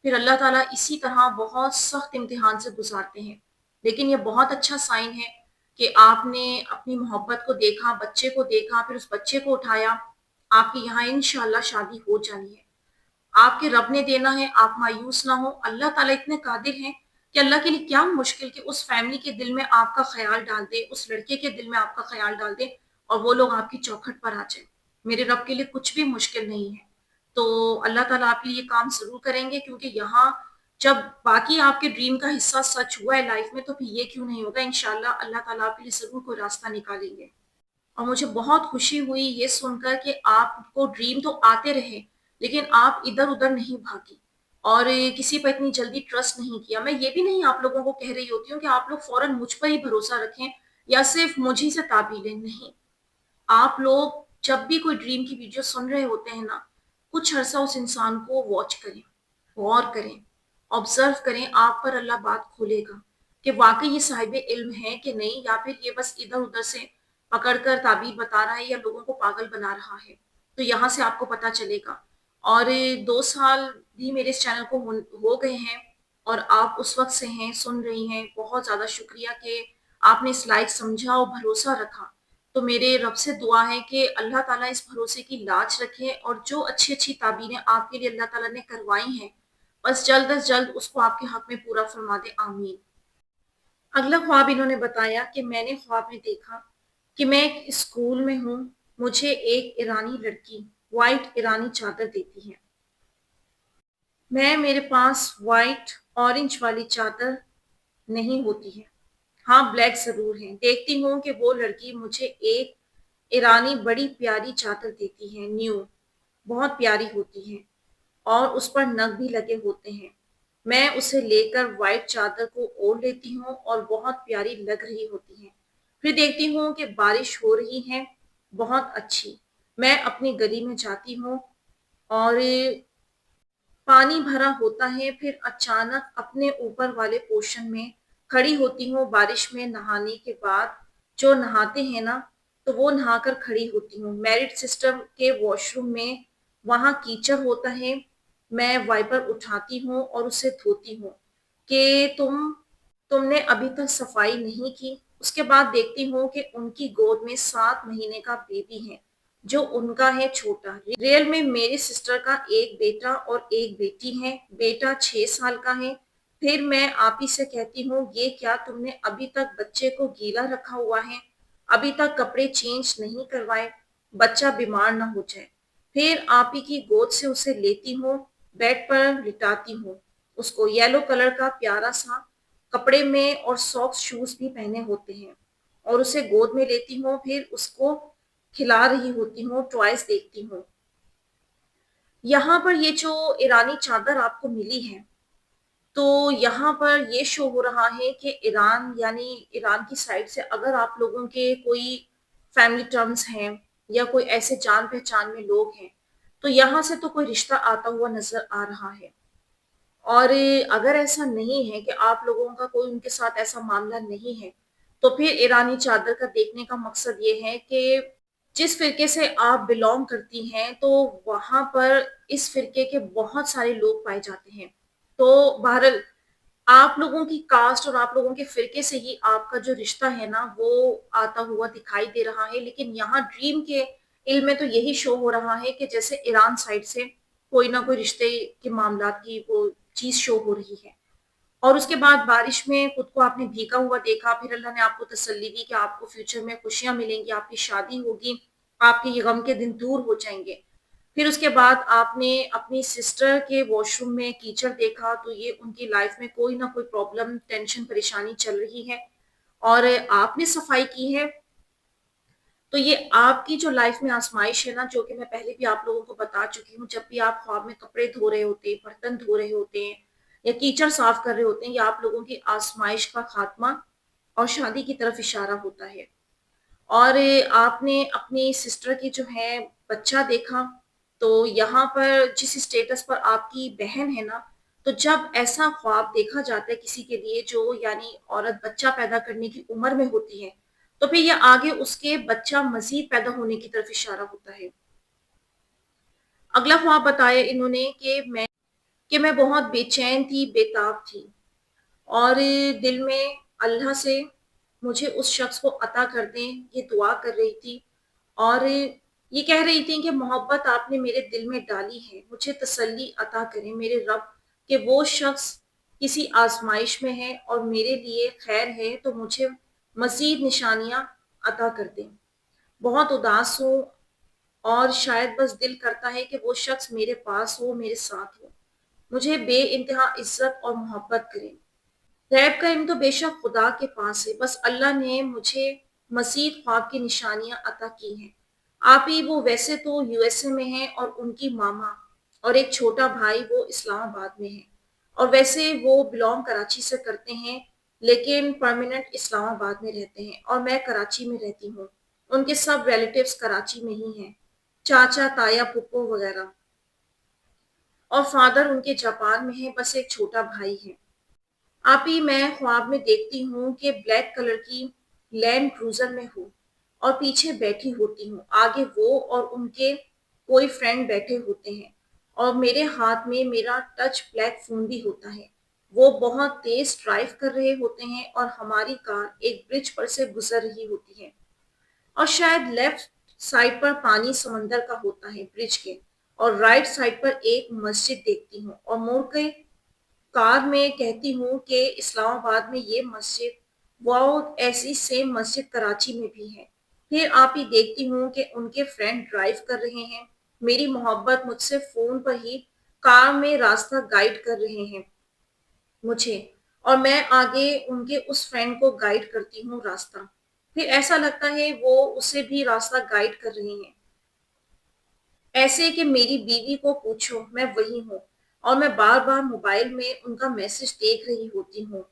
پھر اللہ تعالیٰ اسی طرح بہت سخت امتحان سے گزارتے ہیں، لیکن یہ بہت اچھا سائن ہے کہ آپ نے اپنی محبت کو دیکھا، بچے کو دیکھا، پھر اس بچے کو اٹھایا، آپ کی یہاں انشاءاللہ شادی ہو جانی ہے۔ آپ کے رب نے دینا ہے، آپ مایوس نہ ہو، اللہ تعالیٰ اتنے قادر ہیں کہ اللہ کے لیے کیا مشکل کہ اس فیملی کے دل میں آپ کا خیال ڈال دے، اس لڑکے کے دل میں آپ کا خیال ڈال دے، اور وہ لوگ آپ کی چوکھٹ پر آ جائیں۔ میرے رب کے لیے کچھ بھی مشکل نہیں ہے، تو اللہ تعالیٰ آپ کے لیے کام ضرور کریں گے، کیونکہ یہاں جب باقی آپ کے ڈریم کا حصہ سچ ہوا ہے لائف میں، تو پھر یہ کیوں نہیں ہوگا؟ انشاءاللہ اللہ تعالیٰ آپ کے لیے ضرور کوئی راستہ نکالیں گے۔ اور مجھے بہت خوشی ہوئی یہ سن کر کہ آپ کو ڈریم تو آتے رہے، لیکن آپ ادھر ادھر نہیں بھاگی اور کسی پر اتنی جلدی ٹرسٹ نہیں کیا۔ میں یہ بھی نہیں آپ لوگوں کو کہہ رہی ہوتی ہوں کہ آپ لوگ فوراً مجھ پر ہی بھروسہ رکھیں یا صرف مجھ ہی سے تعبیر لیں، نہیں۔ آپ لوگ جب بھی کوئی ڈریم کی ویڈیو سن رہے ہوتے ہیں نا، کچھ عرصہ اس انسان کو واچ کریں، غور کریں، آبزرو کریں، آپ پر اللہ بات کھولے گا کہ واقعی یہ صاحب علم ہے کہ نہیں، یا پھر یہ بس ادھر ادھر سے پکڑ کر تعبیر بتا رہا ہے یا لوگوں کو پاگل بنا رہا ہے۔ تو یہاں سے آپ کو پتا چلے گا۔ اور 2 سال بھی میرے اس چینل کو ہو گئے ہیں، اور آپ اس وقت سے ہیں، سن رہی ہیں، بہت زیادہ شکریہ کہ آپ نے اس لائق سمجھا اور بھروسہ رکھا۔ تو میرے رب سے دعا ہے کہ اللہ تعالیٰ اس بھروسے کی لاج رکھے، اور جو اچھی اچھی تعبیریں آپ کے لیے اللہ تعالیٰ نے کروائی ہیں، بس جلد از جلد اس کو آپ کے حق میں پورا فرما دے، آمین۔ اگلا خواب انہوں نے بتایا کہ میں نے خواب میں دیکھا کہ میں ایک اسکول میں ہوں، مجھے ایک ایرانی لڑکی وائٹ ایرانی چادر دیتی ہے، میرے پاس وائٹ اورنج والی چادر نہیں ہوتی ہے، ہاں بلیک ضرور ہے۔ دیکھتی ہوں کہ وہ لڑکی مجھے ایک ایرانی بڑی پیاری چادر دیتی ہے، نیو، بہت پیاری ہوتی ہے اور اس پر نگ بھی لگے ہوتے ہیں۔ میں اسے لے کر وائٹ چادر کو اوڑھ لیتی ہوں اور بہت پیاری لگ رہی ہوتی ہے۔ پھر دیکھتی ہوں کہ بارش ہو رہی ہے، بہت اچھی۔ میں اپنی گلی میں جاتی ہوں اور پانی بھرا ہوتا ہے، پھر اچانک اپنے اوپر والے پورشن میں کھڑی ہوتی ہوں۔ بارش میں نہانے کے بعد جو نہاتے ہیں نا، تو وہ نہا کر کھڑی ہوتی ہوں میرٹ سسٹم کے واش روم میں، وہاں کیچڑ ہوتا ہے، میں وائپر اٹھاتی ہوں اور اسے دھوتی ہوں کہ تم نے ابھی تک صفائی نہیں کی۔ اس کے بعد دیکھتی ہوں کہ ان کی گود میں 7 مہینے کا بیبی ہے جو ان کا ہے چھوٹا۔ ریئل میں میری سسٹر کا ایک بیٹا اور ایک بیٹی ہے، بیٹا 6 سال کا ہے۔ پھر میں آپ ہی سے کہتی ہوں یہ کیا تم نے ابھی تک بچے کو گیلا رکھا ہوا ہے، ابھی تک کپڑے چینج نہیں کروائے، بچہ بیمار نہ ہو جائے۔ پھر آپ ہی کی گود سے اسے لیتی ہوں، بیڈ پر لٹاتی ہوں، اس کو یلو کلر کا پیارا سا کپڑے میں اور ساکس شوز بھی پہنے ہوتے ہیں، اور اسے گود میں لیتی ہوں، پھر اس کو کھلا رہی ہوتی ہوں، ٹوائس دیکھتی ہوں۔ یہاں پر یہ جو ایرانی چادر آپ کو ملی ہے، تو یہاں پر یہ شو ہو رہا ہے کہ ایران یعنی ایران کی سائڈ سے اگر آپ لوگوں کے کوئی فیملی ٹرمز ہیں یا کوئی ایسے جان پہچان میں لوگ ہیں تو یہاں سے تو کوئی رشتہ آتا ہوا نظر آ رہا ہے. اور اگر ایسا نہیں ہے کہ آپ لوگوں کا کوئی ان کے ساتھ ایسا معاملہ نہیں ہے تو پھر ایرانی چادر کا دیکھنے کا مقصد یہ ہے کہ جس فرقے سے آپ بلونگ کرتی ہیں تو وہاں پر اس فرقے کے بہت سارے لوگ پائے جاتے ہیں. تو بہرحال آپ لوگوں کی کاسٹ اور آپ لوگوں کے فرقے سے ہی آپ کا جو رشتہ ہے نا وہ آتا ہوا دکھائی دے رہا ہے. لیکن یہاں ڈریم کے علم میں تو یہی شو ہو رہا ہے کہ جیسے ایران سائڈ سے کوئی نہ کوئی رشتے کے معاملات کی وہ چیز شو ہو رہی ہے. اور اس کے بعد بارش میں خود کو آپ نے بھیگا ہوا دیکھا، پھر اللہ نے آپ کو تسلی دی کہ آپ کو فیوچر میں خوشیاں ملیں گی، آپ کی شادی ہوگی، آپ کے یہ غم کے دن دور ہو جائیں گے. پھر اس کے بعد آپ نے اپنی سسٹر کے واش روم میں کیچڑ دیکھا تو یہ ان کی لائف میں کوئی نہ کوئی پرابلم، ٹینشن، پریشانی چل رہی ہے اور آپ نے صفائی کی ہے. تو یہ آپ کی جو لائف میں آزمائش ہے نا، جو کہ میں پہلے بھی آپ لوگوں کو بتا چکی ہوں، جب بھی آپ خواب میں کپڑے دھو رہے ہوتے ہیں، برتن دھو رہے ہوتے ہیں یا کیچڑ صاف کر رہے ہوتے ہیں، یہ آپ لوگوں کی آزمائش کا خاتمہ اور شادی کی طرف اشارہ ہوتا ہے. اور آپ نے اپنی سسٹر کی جو ہے بچہ دیکھا تو یہاں پر جس اسٹیٹس پر آپ کی بہن ہے نا، تو جب ایسا خواب دیکھا جاتا ہے کسی کے لیے جو یعنی عورت بچہ پیدا کرنے کی عمر میں ہوتی ہے تو پھر یہ آگے اس کے بچہ مزید پیدا ہونے کی طرف اشارہ ہوتا ہے. اگلا خواب بتایا انہوں نے کہ میں بہت بے چین تھی، بے تاب تھی اور دل میں اللہ سے مجھے اس شخص کو عطا کر دیں یہ دعا کر رہی تھی. اور یہ کہہ رہی تھی کہ محبت آپ نے میرے دل میں ڈالی ہے، مجھے تسلی عطا کریں میرے رب کہ وہ شخص کسی آزمائش میں ہے اور میرے لیے خیر ہے تو مجھے مزید نشانیاں عطا کر دیں. بہت اداس ہوں اور شاید بس دل کرتا ہے کہ وہ شخص میرے پاس ہو، میرے ساتھ ہو، مجھے بے انتہا عزت اور محبت کرے. غیب کا علم تو بے شک خدا کے پاس ہے، بس اللہ نے مجھے مزید خواب کی نشانیاں عطا کی ہیں. آپ ہی وہ ویسے تو یو ایس اے میں ہیں اور ان کی ماما اور ایک چھوٹا بھائی وہ اسلام آباد میں ہیں اور ویسے وہ بلونگ کراچی سے کرتے ہیں لیکن پرماننٹ اسلام آباد میں رہتے ہیں اور میں کراچی میں رہتی ہوں. ان کے سب ریلیٹیوز کراچی میں ہی ہیں، چاچا، تایا، پھپھو وغیرہ، اور فادر ان کے جاپان میں ہیں، بس ایک چھوٹا بھائی ہے. آپ ہی میں خواب میں دیکھتی ہوں کہ بلیک کلر کی لینڈ کروزر میں ہوں اور پیچھے بیٹھی ہوتی ہوں، آگے وہ اور ان کے کوئی فرینڈ بیٹھے ہوتے ہیں اور میرے ہاتھ میں میرا ٹچ بلیک فون بھی ہوتا ہے. وہ بہت تیز ڈرائیو کر رہے ہوتے ہیں اور ہماری کار ایک برج پر سے گزر رہی ہوتی ہے اور شاید لیفٹ سائڈ پر پانی سمندر کا ہوتا ہے برج کے، اور رائٹ سائڈ پر ایک مسجد دیکھتی ہوں اور مڑ کے کار میں کہتی ہوں کہ اسلام آباد میں یہ مسجد، واؤ ایسی سیم مسجد کراچی میں بھی ہے. پھر آپ ہی دیکھتی ہوں کہ ان کے فرینڈ ڈرائیو کر رہے ہیں، میری محبت مجھ سے فون پر ہی کار میں راستہ گائیڈ کر رہے ہیں مجھے، اور میں آگے ان کے اس فرینڈ کو گائیڈ کرتی ہوں راستہ. پھر ایسا لگتا ہے وہ اسے بھی راستہ گائیڈ کر رہے ہیں، ایسے کہ میری بیوی کو پوچھو میں وہی ہوں اور میں بار بار موبائل میں ان کا میسج دیکھ رہی ہوتی ہوں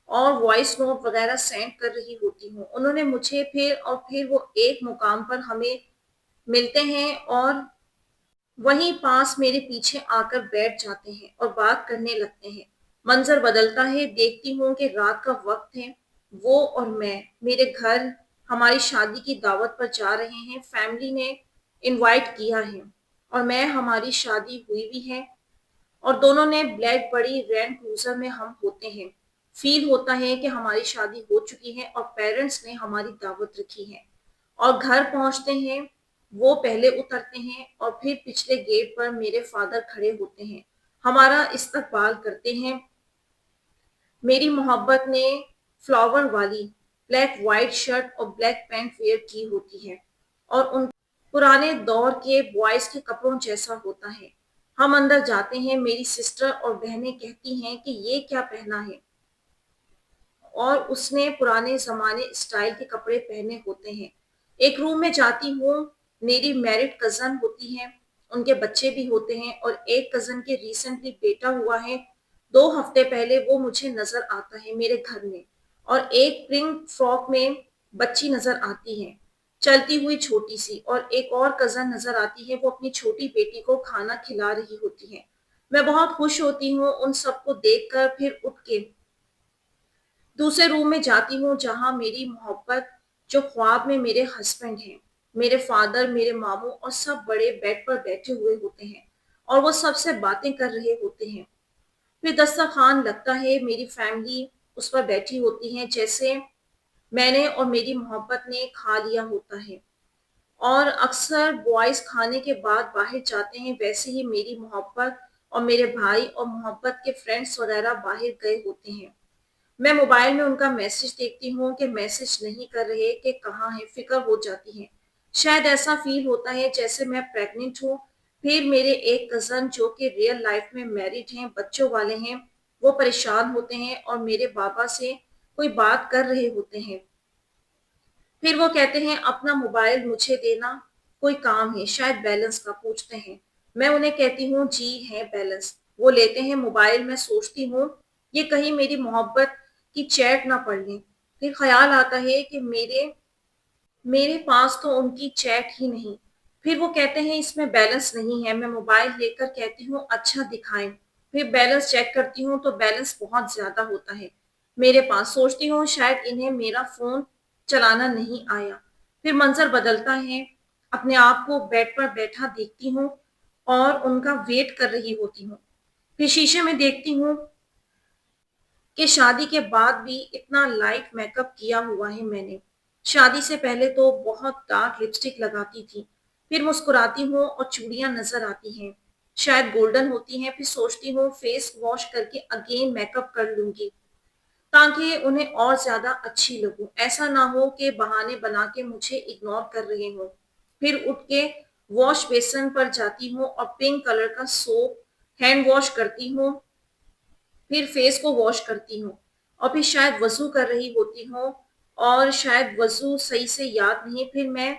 اور وائس نوٹ وغیرہ سینڈ کر رہی ہوتی ہوں. انہوں نے مجھے پھر وہ ایک مقام پر ہمیں ملتے ہیں اور وہیں پاس میرے پیچھے آ کر بیٹھ جاتے ہیں اور بات کرنے لگتے ہیں. منظر بدلتا ہے، دیکھتی ہوں کہ رات کا وقت ہے، وہ اور میں میرے گھر ہماری شادی کی دعوت پر جا رہے ہیں، فیملی نے انوائٹ کیا ہے اور میں ہماری شادی ہوئی بھی ہے اور دونوں نے بلیک بڑی رینڈ کروزر میں ہم ہوتے ہیں. فیل ہوتا ہے کہ ہماری شادی ہو چکی ہے اور پیرنٹس نے ہماری دعوت رکھی ہے اور گھر پہنچتے ہیں. وہ پہلے اترتے ہیں اور پھر پچھلے گیٹ پر میرے فادر کھڑے ہوتے ہیں، ہمارا استقبال کرتے ہیں. میری محبت نے فلاور والی بلیک وائٹ شرٹ اور بلیک پینٹ ویئر کی ہوتی ہے اور ان پرانے دور کے بوائز کے کپڑوں جیسا ہوتا ہے. ہم اندر جاتے ہیں، میری سسٹر اور بہنیں کہتی ہیں کہ یہ کیا پہنا ہے اور اس نے پرانے زمانے اسٹائل کے کپڑے پہنے ہوتے ہیں. ایک روم میں جاتی ہوں، میری میرڈ کزن ہوتی ہے، ان کے بچے بھی ہوتے ہیں اور ایک کزن کے ریسنٹلی بیٹا ہوا ہے 2 ہفتے پہلے وہ مجھے نظر آتا ہے میرے گھر میں، اور ایک پرنٹ فراک میں بچی نظر آتی ہے، چلتی ہوئی چھوٹی سی، اور ایک اور کزن نظر آتی ہے، وہ اپنی چھوٹی بیٹی کو کھانا کھلا رہی ہوتی ہے۔ میں بہت خوش ہوتی ہوں ان سب کو دیکھ کر، پھر اٹھ کے دوسرے روم میں جاتی ہوں جہاں میری محبت، جو خواب میں میرے ہسبینڈ ہیں، میرے فادر، میرے ماموں اور سب بڑے بیڈ پر بیٹھے ہوئے ہوتے ہیں، اور وہ سب سے باتیں کر رہے ہوتے ہیں۔ پھر دسترخوان لگتا ہے، میری فیملی اس پر بیٹھی ہوتی ہے، جیسے میں نے اور میری محبت نے کھا لیا ہوتا ہے، اور اکثر بوائز کھانے کے بعد باہر جاتے ہیں، ویسے ہی میری محبت اور میرے بھائی اور محبت کے فرینڈس وغیرہ باہر گئے ہوتے ہیں۔ میں موبائل میں ان کا میسج دیکھتی ہوں کہ میسج نہیں کر رہے، کہ کہاں ہے، فکر ہو جاتی ہے۔ شاید ایسا فیل ہوتا ہے جیسے میں پریگننٹ ہوں۔ پھر میرے ایک کزن جو کہ ریئل لائف میں میرڈ ہیں، بچوں والے ہیں، وہ پریشان ہوتے ہیں اور میرے بابا سے کوئی بات کر رہے ہوتے ہیں۔ پھر وہ کہتے ہیں اپنا موبائل مجھے دینا، کوئی کام ہے، شاید بیلنس کا پوچھتے ہیں۔ میں انہیں کہتی ہوں جی ہے بیلنس۔ وہ لیتے ہیں موبائل، میں سوچتی ہوں یہ کہیں میری محبت کی چیٹ نہ پڑھ لیں۔ پھر خیال آتا ہے کہ میرے پاس تو ان کی چیٹ ہی نہیں۔ پھر وہ کہتے ہیں اس میں بیلنس نہیں ہے۔ میں موبائل لے کر کہتی ہوں اچھا دکھائیں۔ پھر بیلنس چیک کرتی ہوں تو بیلنس بہت زیادہ ہوتا ہے میرے پاس۔ سوچتی ہوں شاید انہیں میرا فون چلانا نہیں آیا۔ پھر منظر بدلتا ہے، اپنے آپ کو بیڈ پر بیٹھا دیکھتی ہوں اور ان کا ویٹ کر رہی ہوتی ہوں۔ پھر شیشے میں دیکھتی ہوں کہ شادی کے بعد بھی اتنا لائٹ میک اپ کیا ہوا ہے میں نے۔ شادی سے پہلے تو بہت ڈارک لپسٹک لگاتی تھی، پھر مسکراتی ہوں اور چوڑیاں نظر آتی ہیں، شاید گولڈن ہوتی ہیں۔ پھر سوچتی ہوں فیس واش کر کے اگین میک اپ کر لوں گی تاکہ انہیں اور زیادہ اچھی لگوں، ایسا نہ ہو کہ بہانے بنا کے مجھے اگنور کر رہے ہوں۔ پھر اٹھ کے واش بیسن پر جاتی ہوں اور پنک کلر کا سوپ ہینڈ واش کرتی ہوں، پھر فیس کو واش کرتی ہوں، اور پھر شاید وضو کر رہی ہوتی ہوں، اور شاید وضو صحیح سے یاد نہیں۔ پھر میں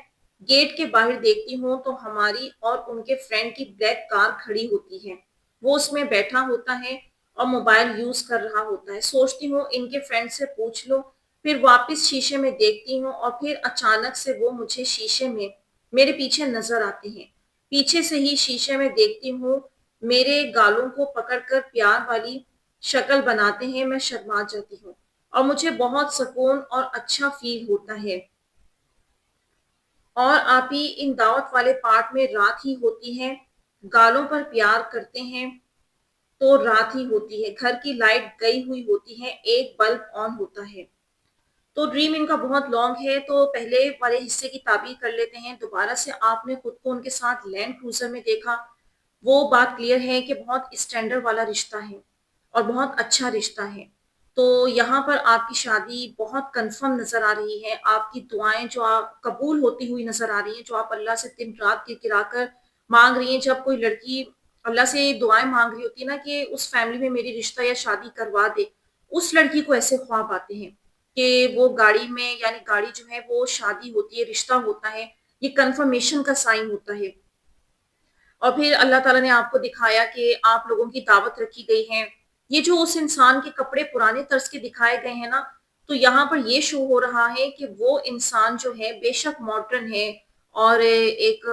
گیٹ کے باہر دیکھتی ہوں تو ہماری اور ان کے فرینڈ کی بلیک کار کھڑی ہوتی ہے، وہ اس میں بیٹھا ہوتا ہے اور موبائل یوز کر رہا ہوتا ہے۔ سوچتی ہوں ان کے فرینڈ سے پوچھ لو۔ پھر واپس شیشے میں دیکھتی ہوں اور پھر اچانک سے وہ مجھے شیشے میں میرے پیچھے نظر آتے ہیں۔ پیچھے سے ہی شیشے میں دیکھتی ہوں، میرے گالوں کو پکڑ کر پیار والی شکل بناتے ہیں۔ میں شرما جاتی ہوں اور مجھے بہت سکون اور اچھا فیل ہوتا ہے۔ اور آپ ہی ان دعوت والے پارٹ میں رات ہی ہوتی ہے، گالوں پر پیار کرتے ہیں تو رات ہی ہوتی ہے، گھر کی لائٹ گئی ہوئی ہوتی ہے، ایک بلب آن ہوتا ہے۔ تو ڈریم ان کا بہت لانگ ہے، تو پہلے والے حصے کی تعبیر کر لیتے ہیں۔ دوبارہ سے آپ نے خود کو ان کے ساتھ لینڈ کروزر میں دیکھا، وہ بات کلیئر ہے کہ بہت اسٹینڈرڈ والا رشتہ ہے اور بہت اچھا رشتہ ہے۔ تو یہاں پر آپ کی شادی بہت کنفرم نظر آ رہی ہے، آپ کی دعائیں جو آپ قبول ہوتی ہوئی نظر آ رہی ہیں، جو آپ اللہ سے دن رات کرا کر مانگ رہی ہیں۔ جب کوئی لڑکی اللہ سے دعائیں مانگ رہی ہوتی ہے نا کہ اس فیملی میں میری رشتہ یا شادی کروا دے، اس لڑکی کو ایسے خواب آتے ہیں کہ وہ گاڑی میں، یعنی گاڑی جو ہے وہ شادی ہوتی ہے، رشتہ ہوتا ہے، یہ کنفرمیشن کا سائن ہوتا ہے۔ اور پھر اللہ تعالیٰ نے آپ کو دکھایا کہ آپ لوگوں کی دعوت رکھی گئی ہے۔ یہ جو اس انسان کے کپڑے پرانے طرز کے دکھائے گئے ہیں نا، تو یہاں پر یہ شو ہو رہا ہے کہ وہ انسان جو ہے بے شک ماڈرن ہے اور ایک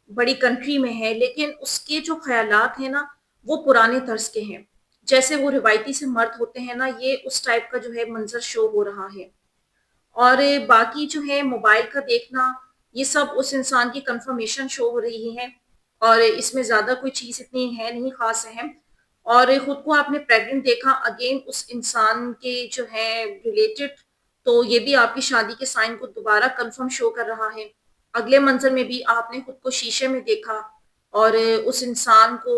بڑی کنٹری میں ہے، لیکن اس کے جو خیالات ہیں نا وہ پرانے طرز کے ہیں، جیسے وہ روایتی سے مرد ہوتے ہیں نا، یہ اس ٹائپ کا جو ہے منظر شو ہو رہا ہے۔ اور باقی جو ہے موبائل کا دیکھنا، یہ سب اس انسان کی کنفرمیشن شو ہو رہی ہے، اور اس میں زیادہ کوئی چیز اتنی ہے نہیں خاص اہم۔ اور خود کو آپ نے پریگننٹ دیکھا اگین اس انسان کے جو ہے ریلیٹڈ، تو یہ بھی آپ کی شادی کے سائن کو دوبارہ کنفرم شو کر رہا ہے۔ اگلے منظر میں بھی آپ نے خود کو شیشے میں دیکھا، اور اس انسان کو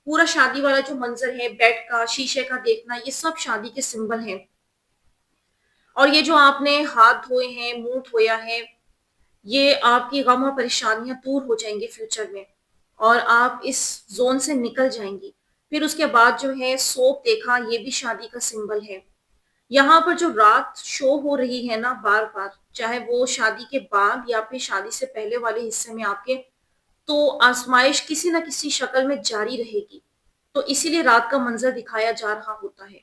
پورا شادی والا جو منظر ہے، بیڈ کا، شیشے کا دیکھنا، یہ سب شادی کے سمبل ہیں۔ اور یہ جو آپ نے ہاتھ دھوئے ہیں، منہ دھویا ہے، یہ آپ کی غم اور پریشانیاں دور ہو جائیں گی فیوچر میں، اور آپ اس زون سے نکل جائیں گی۔ پھر اس کے بعد جو ہے سوپ دیکھا، یہ بھی شادی کا سمبل ہے۔ یہاں پر جو رات شو ہو رہی ہے نا بار بار، چاہے وہ شادی کے بعد یا پھر شادی سے پہلے والے حصے میں آپ کے، تو آزمائش کسی نہ کسی شکل میں جاری رہے گی۔ تو اسی لیے رات کا منظر دکھایا جا رہا ہوتا ہے.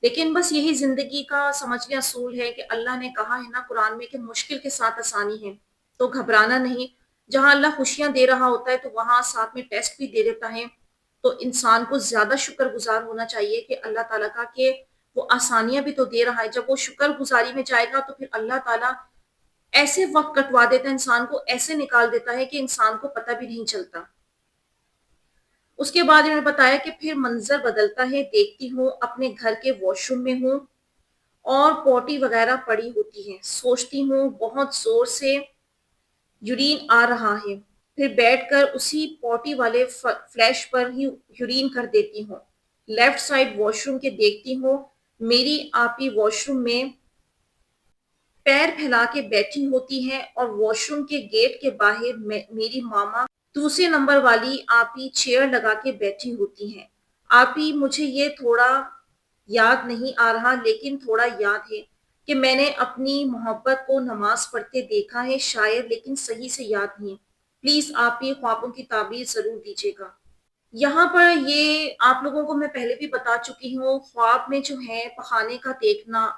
لیکن بس یہی زندگی کا سمجھ لیں اصول ہے کہ اللہ نے کہا ہے نا قرآن میں کہ مشکل کے ساتھ آسانی ہے، تو گھبرانا نہیں. جہاں اللہ خوشیاں دے رہا ہوتا ہے تو وہاں ساتھ میں ٹیسٹ بھی دے دیتا ہے. تو انسان کو زیادہ شکر گزار ہونا چاہیے کہ اللہ تعالیٰ کا کہ وہ آسانیاں بھی تو دے رہا ہے. جب وہ شکر گزاری میں جائے گا تو پھر اللہ تعالیٰ ایسے وقت کٹوا دیتا ہے انسان کو، ایسے نکال دیتا ہے کہ انسان کو پتہ بھی نہیں چلتا. اس کے بعد انہوں نے بتایا کہ پھر منظر بدلتا ہے، دیکھتی ہوں اپنے گھر کے واش روم میں ہوں اور پوٹی وغیرہ پڑی ہوتی ہے. سوچتی ہوں بہت زور سے یورین آ رہا ہے، پھر بیٹھ کر اسی پوٹی والے فلیش پر ہی یورین کر دیتی ہوں. لیفٹ سائڈ واش روم کے دیکھتی ہوں میری آپی واش روم میں پیر پھیلا کے بیٹھی ہوتی ہے اور واش روم کے گیٹ کے باہر میری ماما دوسرے نمبر والی آپی چیئر لگا کے بیٹھی ہوتی ہیں. آپی مجھے یہ تھوڑا یاد نہیں آ رہا لیکن تھوڑا یاد ہے کہ میں نے اپنی محبت کو نماز پڑھتے دیکھا ہے شاید، لیکن صحیح سے یاد نہیں. پلیز آپی خوابوں کی تعبیر ضرور دیجیے گا. یہاں پر یہ آپ لوگوں کو میں پہلے بھی بتا چکی ہوں، خواب میں جو ہے پخانے کا دیکھنا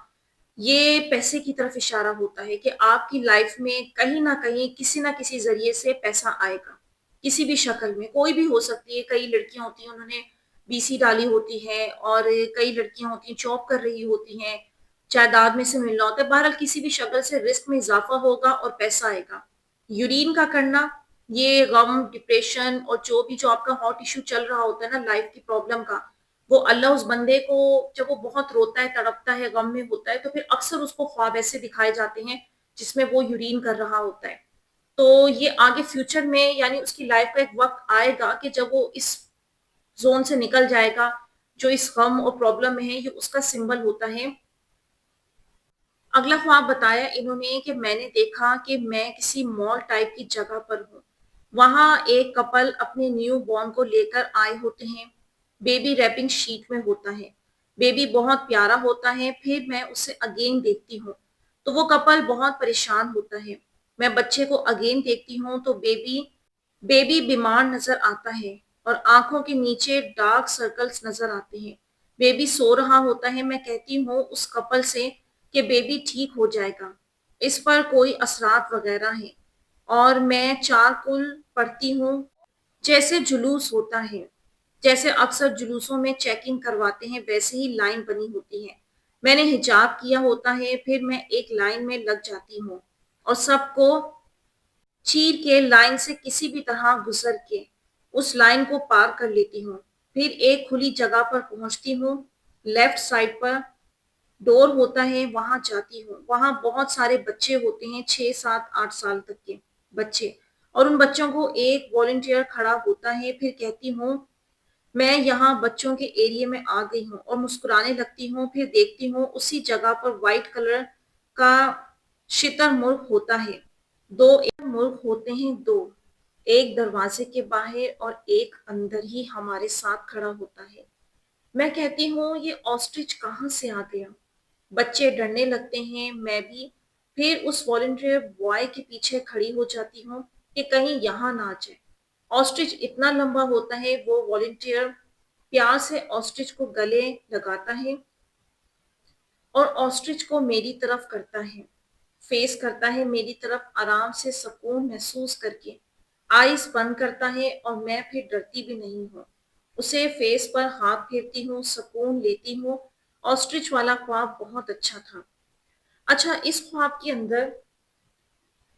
یہ پیسے کی طرف اشارہ ہوتا ہے کہ آپ کی لائف میں کہیں نہ کہیں کسی نہ کسی ذریعے سے پیسہ آئے گا، کسی بھی شکل میں. کوئی بھی ہو سکتی ہے، کئی لڑکیاں ہوتی ہیں انہوں نے بی سی ڈالی ہوتی ہے، اور کئی لڑکیاں ہوتی ہیں جاب کر رہی ہوتی ہیں، جائیداد میں سے ملنا ہوتا ہے. بہرحال کسی بھی شکل سے رزق میں اضافہ ہوگا اور پیسہ آئے گا. یورین کا کرنا یہ غم، ڈپریشن اور جو آپ کا ہاٹ ایشو چل رہا ہوتا ہے نا لائف کی پرابلم کا، وہ اللہ اس بندے کو جب وہ بہت روتا ہے، تڑپتا ہے، غم میں ہوتا ہے، تو پھر اکثر اس کو خواب ایسے دکھائے جاتے ہیں جس میں وہ یورین کر رہا ہوتا ہے. تو یہ آگے فیوچر میں یعنی اس کی لائف کا ایک وقت آئے گا کہ جب وہ اس زون سے نکل جائے گا جو اس غم اور پرابلم میں ہے، یہ اس کا سمبل ہوتا ہے. اگلا خواب بتایا انہوں نے کہ میں نے دیکھا کہ میں کسی مال ٹائپ کی جگہ پر ہوں. وہاں ایک کپل اپنے نیو بورن کو لے کر آئے ہوتے ہیں. بیبی ریپنگ شیٹ میں ہوتا ہے. بیبی بہت پیارا ہوتا ہے. پھر میں اسے اگین دیکھتی ہوں تو وہ کپل بہت پریشان ہوتا ہے. میں بچے کو اگین دیکھتی ہوں تو بیبی بیمار نظر آتا ہے اور آنکھوں کے نیچے ڈارک سرکلز نظر آتے ہیں. بیبی سو رہا ہوتا ہے. میں کہتی ہوں اس کپل سے کہ بیبی ٹھیک ہو جائے گا، اس پر کوئی اثرات وغیرہ ہیں. اور میں چار کل پڑھتی ہوں جیسے جلوس ہوتا ہے، جیسے اکثر جلوسوں میں چیکنگ کرواتے ہیں ویسے ہی لائن بنی ہوتی ہے. میں نے حجاب کیا ہوتا ہے. پھر میں ایک لائن میں لگ جاتی ہوں اور سب کو چیر کے لائن سے کسی بھی طرح گزر کے اس لائن کو پار کر لیتی ہوں. پھر ایک کھلی جگہ پر پہنچتی ہوں. لیفٹ سائڈ پر ڈور ہوتا ہے، وہاں جاتی ہوں. وہاں بہت سارے بچے ہوتے ہیں، 6 7 8 سال تک کے بچے، اور ان بچوں کو ایک والنٹیئر کھڑا ہوتا ہے. پھر کہتی ہوں میں یہاں بچوں کے ایریے میں آ گئی ہوں اور مسکرانے لگتی ہوں. پھر دیکھتی ہوں اسی جگہ پر وائٹ کلر کا شتر مرغ ہوتا ہے. دو ایک مرغ ہوتے ہیں، دو، ایک دروازے کے باہر اور ایک اندر ہی ہمارے ساتھ کھڑا ہوتا ہے. میں کہتی ہوں یہ آسٹرچ کہاں سے آ گیا؟ بچے ڈرنے لگتے ہیں، میں بھی. پھر اس والنٹیئر بوائے کے پیچھے کھڑی ہو جاتی ہوں کہ کہیں یہاں نہ آ جائے. آسٹرچ اتنا لمبا ہوتا ہے. وہ والنٹیئر پیار سے آسٹرچ کو گلے لگاتا ہے اور آسٹرچ کو میری طرف کرتا ہے، فیس کرتا ہے میری طرف، آرام سے سکون محسوس کر کے آئیز بند کرتا ہے. اور میں پھر ڈرتی بھی نہیں ہوں. اسے فیس پر ہاتھ پھیرتی ہوں، سکون لیتی ہوں. آسٹرچ والا خواب بہت اچھا تھا. اچھا، اس خواب کے اندر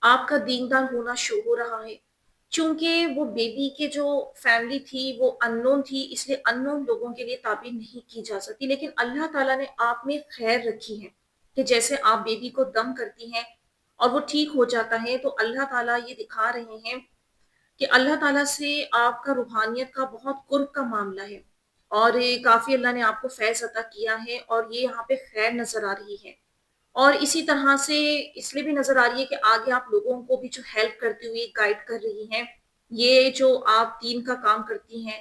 آپ کا دیندار ہونا شو ہو رہا ہے. چونکہ وہ بیبی کے جو فیملی تھی وہ ان نون تھی، اس لیے ان نون لوگوں کے لیے تعبیر نہیں کی جا سکتی. لیکن اللہ تعالیٰ نے آپ میں خیر رکھی ہے کہ جیسے آپ بیبی کو دم کرتی ہیں اور وہ ٹھیک ہو جاتا ہے، تو اللہ تعالیٰ یہ دکھا رہے ہیں کہ اللہ تعالیٰ سے آپ کا روحانیت کا بہت قرب کا معاملہ ہے، اور کافی اللہ نے آپ کو فیض عطا کیا ہے، اور یہ یہاں پہ خیر نظر آ رہی ہے. اور اسی طرح سے اس لیے بھی نظر آ رہی ہے کہ آگے آپ لوگوں کو بھی جو ہیلپ کرتی ہوئی گائیڈ کر رہی ہیں، یہ جو آپ دین کا کام کرتی ہیں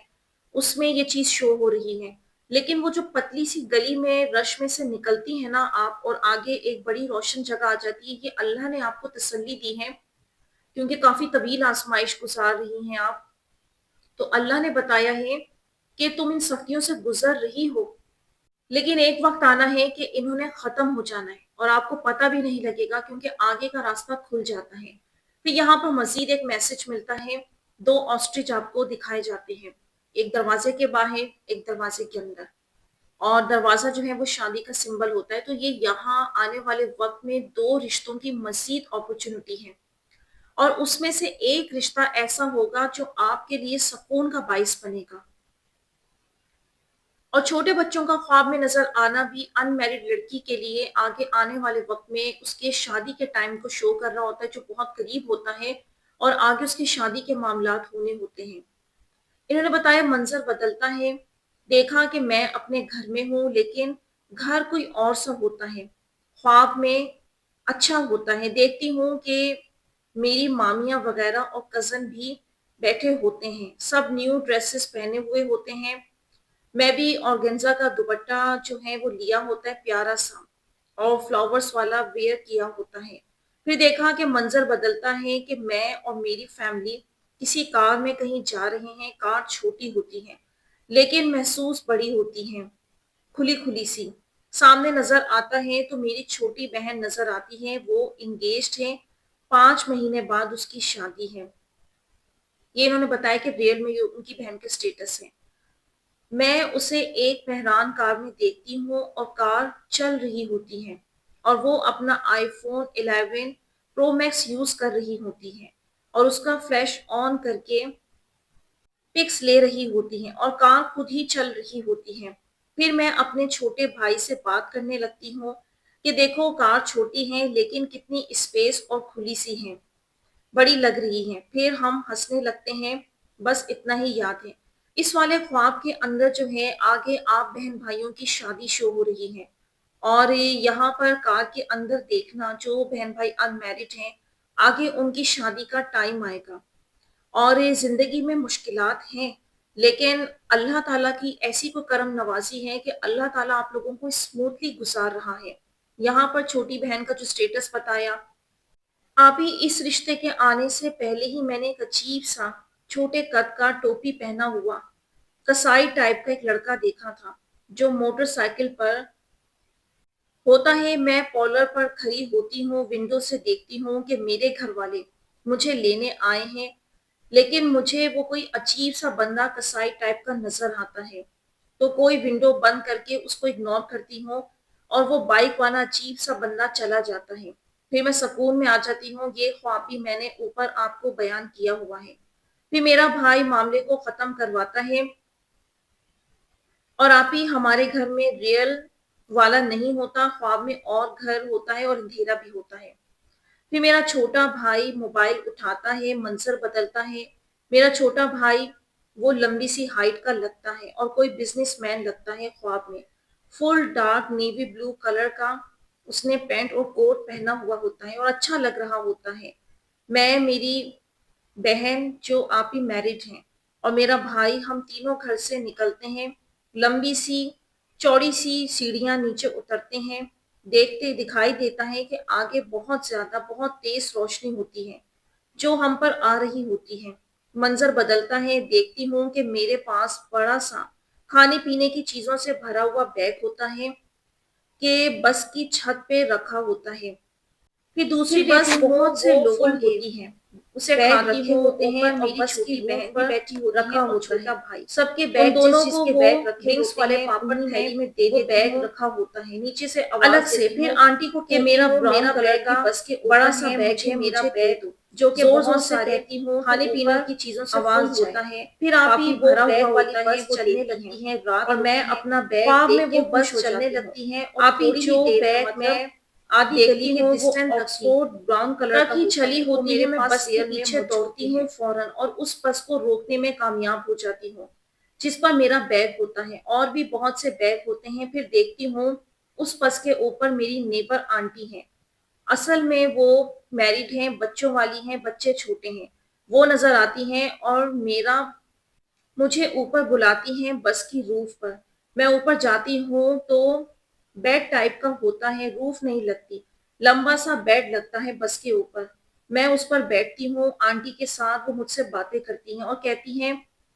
اس میں یہ چیز شو ہو رہی ہے. لیکن وہ جو پتلی سی گلی میں رش میں سے نکلتی ہیں نا آپ، اور آگے ایک بڑی روشن جگہ آ جاتی ہے، یہ اللہ نے آپ کو تسلی دی ہے کیونکہ کافی طویل آزمائش گزار رہی ہیں آپ. تو اللہ نے بتایا ہے کہ تم ان سختیوں سے گزر رہی ہو، لیکن ایک وقت آنا ہے کہ انہوں نے ختم ہو جانا ہے اور آپ کو پتہ بھی نہیں لگے گا کیونکہ آگے کا راستہ کھل جاتا ہے۔ پھر یہاں پر مزید ایک میسج ملتا ہے، دو آسٹرچ آپ کو دکھائے جاتے ہیں، ایک دروازے کے باہر، ایک دروازے کے اندر، اور دروازہ جو ہے وہ شادی کا سمبل ہوتا ہے۔ تو یہ یہاں آنے والے وقت میں دو رشتوں کی مزید اپرچونٹی ہے، اور اس میں سے ایک رشتہ ایسا ہوگا جو آپ کے لیے سکون کا باعث بنے گا۔ اور چھوٹے بچوں کا خواب میں نظر آنا بھی ان میرڈ لڑکی کے لیے آگے آنے والے وقت میں اس کے شادی کے ٹائم کو شو کر رہا ہوتا ہے، جو بہت قریب ہوتا ہے اور آگے اس کی شادی کے معاملات ہونے ہوتے ہیں۔ انہوں نے بتایا منظر بدلتا ہے، دیکھا کہ میں اپنے گھر میں ہوں لیکن گھر کوئی اور سا ہوتا ہے، خواب میں اچھا ہوتا ہے، دیکھتی ہوں کہ میری مامیاں وغیرہ اور کزن بھی بیٹھے ہوتے ہیں، سب نیو ڈریسز پہنے ہوئے ہوتے ہیں، میں بھی آرگنزا کا دوپٹہ جو ہے وہ لیا ہوتا ہے پیارا سا، اور فلاورز والا ویئر کیا ہوتا ہے۔ پھر دیکھا کہ منظر بدلتا ہے کہ میں اور میری فیملی کسی کار میں کہیں جا رہے ہیں، کار چھوٹی ہوتی ہے لیکن محسوس بڑی ہوتی ہے، کھلی کھلی سی۔ سامنے نظر آتا ہے تو میری چھوٹی بہن نظر آتی ہے، وہ انگیجڈ ہے، 5 مہینے بعد اس کی شادی ہے۔ یہ انہوں نے بتایا کہ ریل میں یہ ان کی بہن کے سٹیٹس ہیں۔ میں اسے ایک بحران کار میں دیکھتی ہوں اور کار چل رہی ہوتی ہے اور وہ اپنا آئی فون 11 پرو میکس یوز کر رہی ہوتی ہے اور اس کا فلیش آن کر کے پکس لے رہی ہوتی ہیں اور کار خود ہی چل رہی ہوتی ہے۔ پھر میں اپنے چھوٹے بھائی سے بات کرنے لگتی ہوں کہ دیکھو کار چھوٹی ہے لیکن کتنی اسپیس اور کھلی سی ہے، بڑی لگ رہی ہے۔ پھر ہم ہنسنے لگتے ہیں، بس اتنا ہی یاد ہے۔ اس والے خواب کے اندر جو ہے آگے آپ بہن بھائیوں کی شادی شو ہو رہی ہے، اور یہاں پر کار کے اندر دیکھنا جو بہن بھائی ان میرڈ ہیں، آگے ان کی شادی کا ٹائم آئے گا، اور زندگی میں مشکلات ہیں لیکن اللہ تعالیٰ کی ایسی کوئی کرم نوازی ہے کہ اللہ تعالیٰ آپ لوگوں کو اسموتھلی گزار رہا ہے۔ یہاں پر چھوٹی بہن کا جو سٹیٹس بتایا، آپ ہی اس رشتے کے آنے سے پہلے ہی میں نے ایک عجیب سا چھوٹے قد کا ٹوپی پہنا ہوا کسائی ٹائپ کا ایک لڑکا دیکھا تھا جو موٹر سائیکل پر ہوتا ہے۔ میں پولر پر کھڑی ہوتی ہوں، ونڈو سے دیکھتی ہوں کہ میرے گھر والے مجھے لینے آئے ہیں، لیکن مجھے وہ کوئی عجیب سا بندہ کسائی ٹائپ کا نظر آتا ہے، تو کوئی ونڈو بند کر کے اس کو اگنور کرتی ہوں اور وہ بائک والا عجیب سا بندہ چلا جاتا ہے۔ پھر میں سکون میں آ جاتی ہوں۔ یہ خواب بھی میں نے اوپر آپ کو بیان کیا ہوا ہے۔ پھر میرا بھائی معاملے کو ختم کرواتا ہے، اور آپ ہی ہمارے گھر میں ریئل والا نہیں ہوتا، خواب میں اور گھر ہوتا ہے اور اندھیرا بھی ہوتا ہے۔ پھر میرا چھوٹا بھائی موبائل اٹھاتا ہے، منظر بدلتا ہے۔ میرا چھوٹا بھائی وہ لمبی سی ہائٹ کا لگتا ہے اور کوئی بزنس مین لگتا ہے خواب میں، فل ڈارک نیوی بلو کلر کا اس نے پینٹ اور کوٹ پہنا ہوا ہوتا ہے اور اچھا لگ رہا ہوتا ہے۔ میں، میری بہن جو آپ ہی میرڈ ہیں، اور میرا بھائی، ہم تینوں گھر سے نکلتے ہیں، لمبی سی چوڑی سی سیڑھیاں نیچے اترتے ہیں، دیکھتے دکھائی دیتا ہے کہ آگے بہت زیادہ بہت تیز روشنی ہوتی ہے جو ہم پر آ رہی ہوتی ہے۔ منظر بدلتا ہے، دیکھتی ہوں کہ میرے پاس بڑا سا کھانے پینے کی چیزوں سے بھرا ہوا بیگ ہوتا ہے کہ بس کی چھت پہ رکھا ہوتا ہے۔ پھر دوسری بس بہت سے لوگوں ہوتی ہے، اسے بیگ رکھے ہوتے ہیں اور بس کی بہن بھی بیٹھی ہوتی ہے اور چھوٹا بھائی، سب کے بیگ دونوں کو وہ ڈرنکس والے پاپڑ تھیلی میں دے دیتے ہیں، بیگ رکھا ہوتا ہے نیچے سے الگ سے۔ پھر آنٹی کو کہ میرا براؤن کلر کا بس کے بڑا سا بیگ ہے، میرا بیگ جو کہ بہت سارے کھانے پینے کی چیزوں سے آواز ہوتا ہے۔ پھر آپ ہی وہ بیگ والی بس چلنے لگتی ہے رات، اور میں اپنا بیگ دیکھ کے بس چلنے لگتی ہے، آپ ہی جو بیگ میں آدھی گلی کے ڈسٹینس آکسفورڈ براؤن کلر کی چلی ہوتی ہے، میں بس کے پیچھے دوڑتی ہوں فوراً اور اس بس کو روکنے میں کامیاب ہو جاتی ہوں جس پر میرا بیگ ہوتا ہے، اور بھی بہت سے بیگ ہوتے ہیں۔ پھر دیکھتی ہوں اس بس کے اوپر میری نیبر آنٹی ہیں، اصل میں وہ میریڈ ہیں، بچوں والی ہیں، بچے چھوٹے ہیں، وہ نظر آتی ہیں اور مجھے اوپر بلاتی ہیں بس کی روف پر۔ میں اوپر جاتی ہوں تو بیڈ ٹائپ کا ہوتا ہے، روف نہیں لگتی، لمبا سا بیڈ لگتا ہے بس کے اوپر۔ میں اس پر بیٹھتی ہوں، آنٹی کے ساتھ وہ مجھ سے باتیں کرتی ہیں اور کہتی ہیں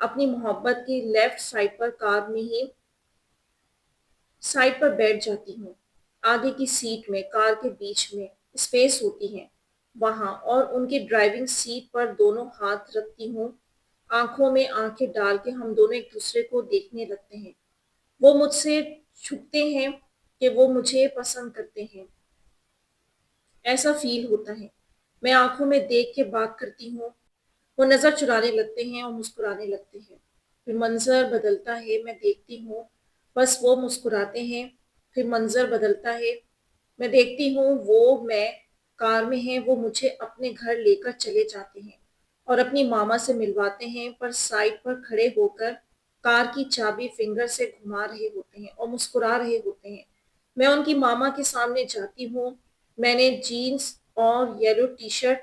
اپنی محبت کی لیفٹ سائڈ پر کار میں ہی سائڈ پر بیٹھ جاتی ہوں۔ آگے کی سیٹ میں کار کے بیچ میں اسپیس ہوتی ہے وہاں، اور ان کی ڈرائیونگ سیٹ پر دونوں ہاتھ رکھتی ہوں، آنکھوں میں آنکھیں ڈال کے ہم دونوں ایک دوسرے کو دیکھنے لگتے ہیں۔ وہ مجھ سے چھپتے ہیں کہ وہ مجھے پسند کرتے ہیں، ایسا فیل ہوتا ہے۔ میں آنکھوں میں دیکھ کے بات کرتی ہوں، وہ نظر چرانے لگتے ہیں اور مسکرانے لگتے ہیں۔ پھر منظر بدلتا ہے، میں دیکھتی ہوں، بس وہ مسکراتے ہیں۔ پھر منظر بدلتا ہے، میں دیکھتی ہوں میں کار میں ہیں، وہ مجھے اپنے گھر لے کر چلے جاتے ہیں اور اپنی ماما سے ملواتے ہیں، پر سائڈ پر کھڑے ہو کر کار کی چابی فنگر سے گھما رہے ہوتے ہیں اور مسکرا رہے ہوتے ہیں۔ میں ان کی ماما کے سامنے جاتی ہوں۔ میں نے جینز اور یلو ٹی شرٹ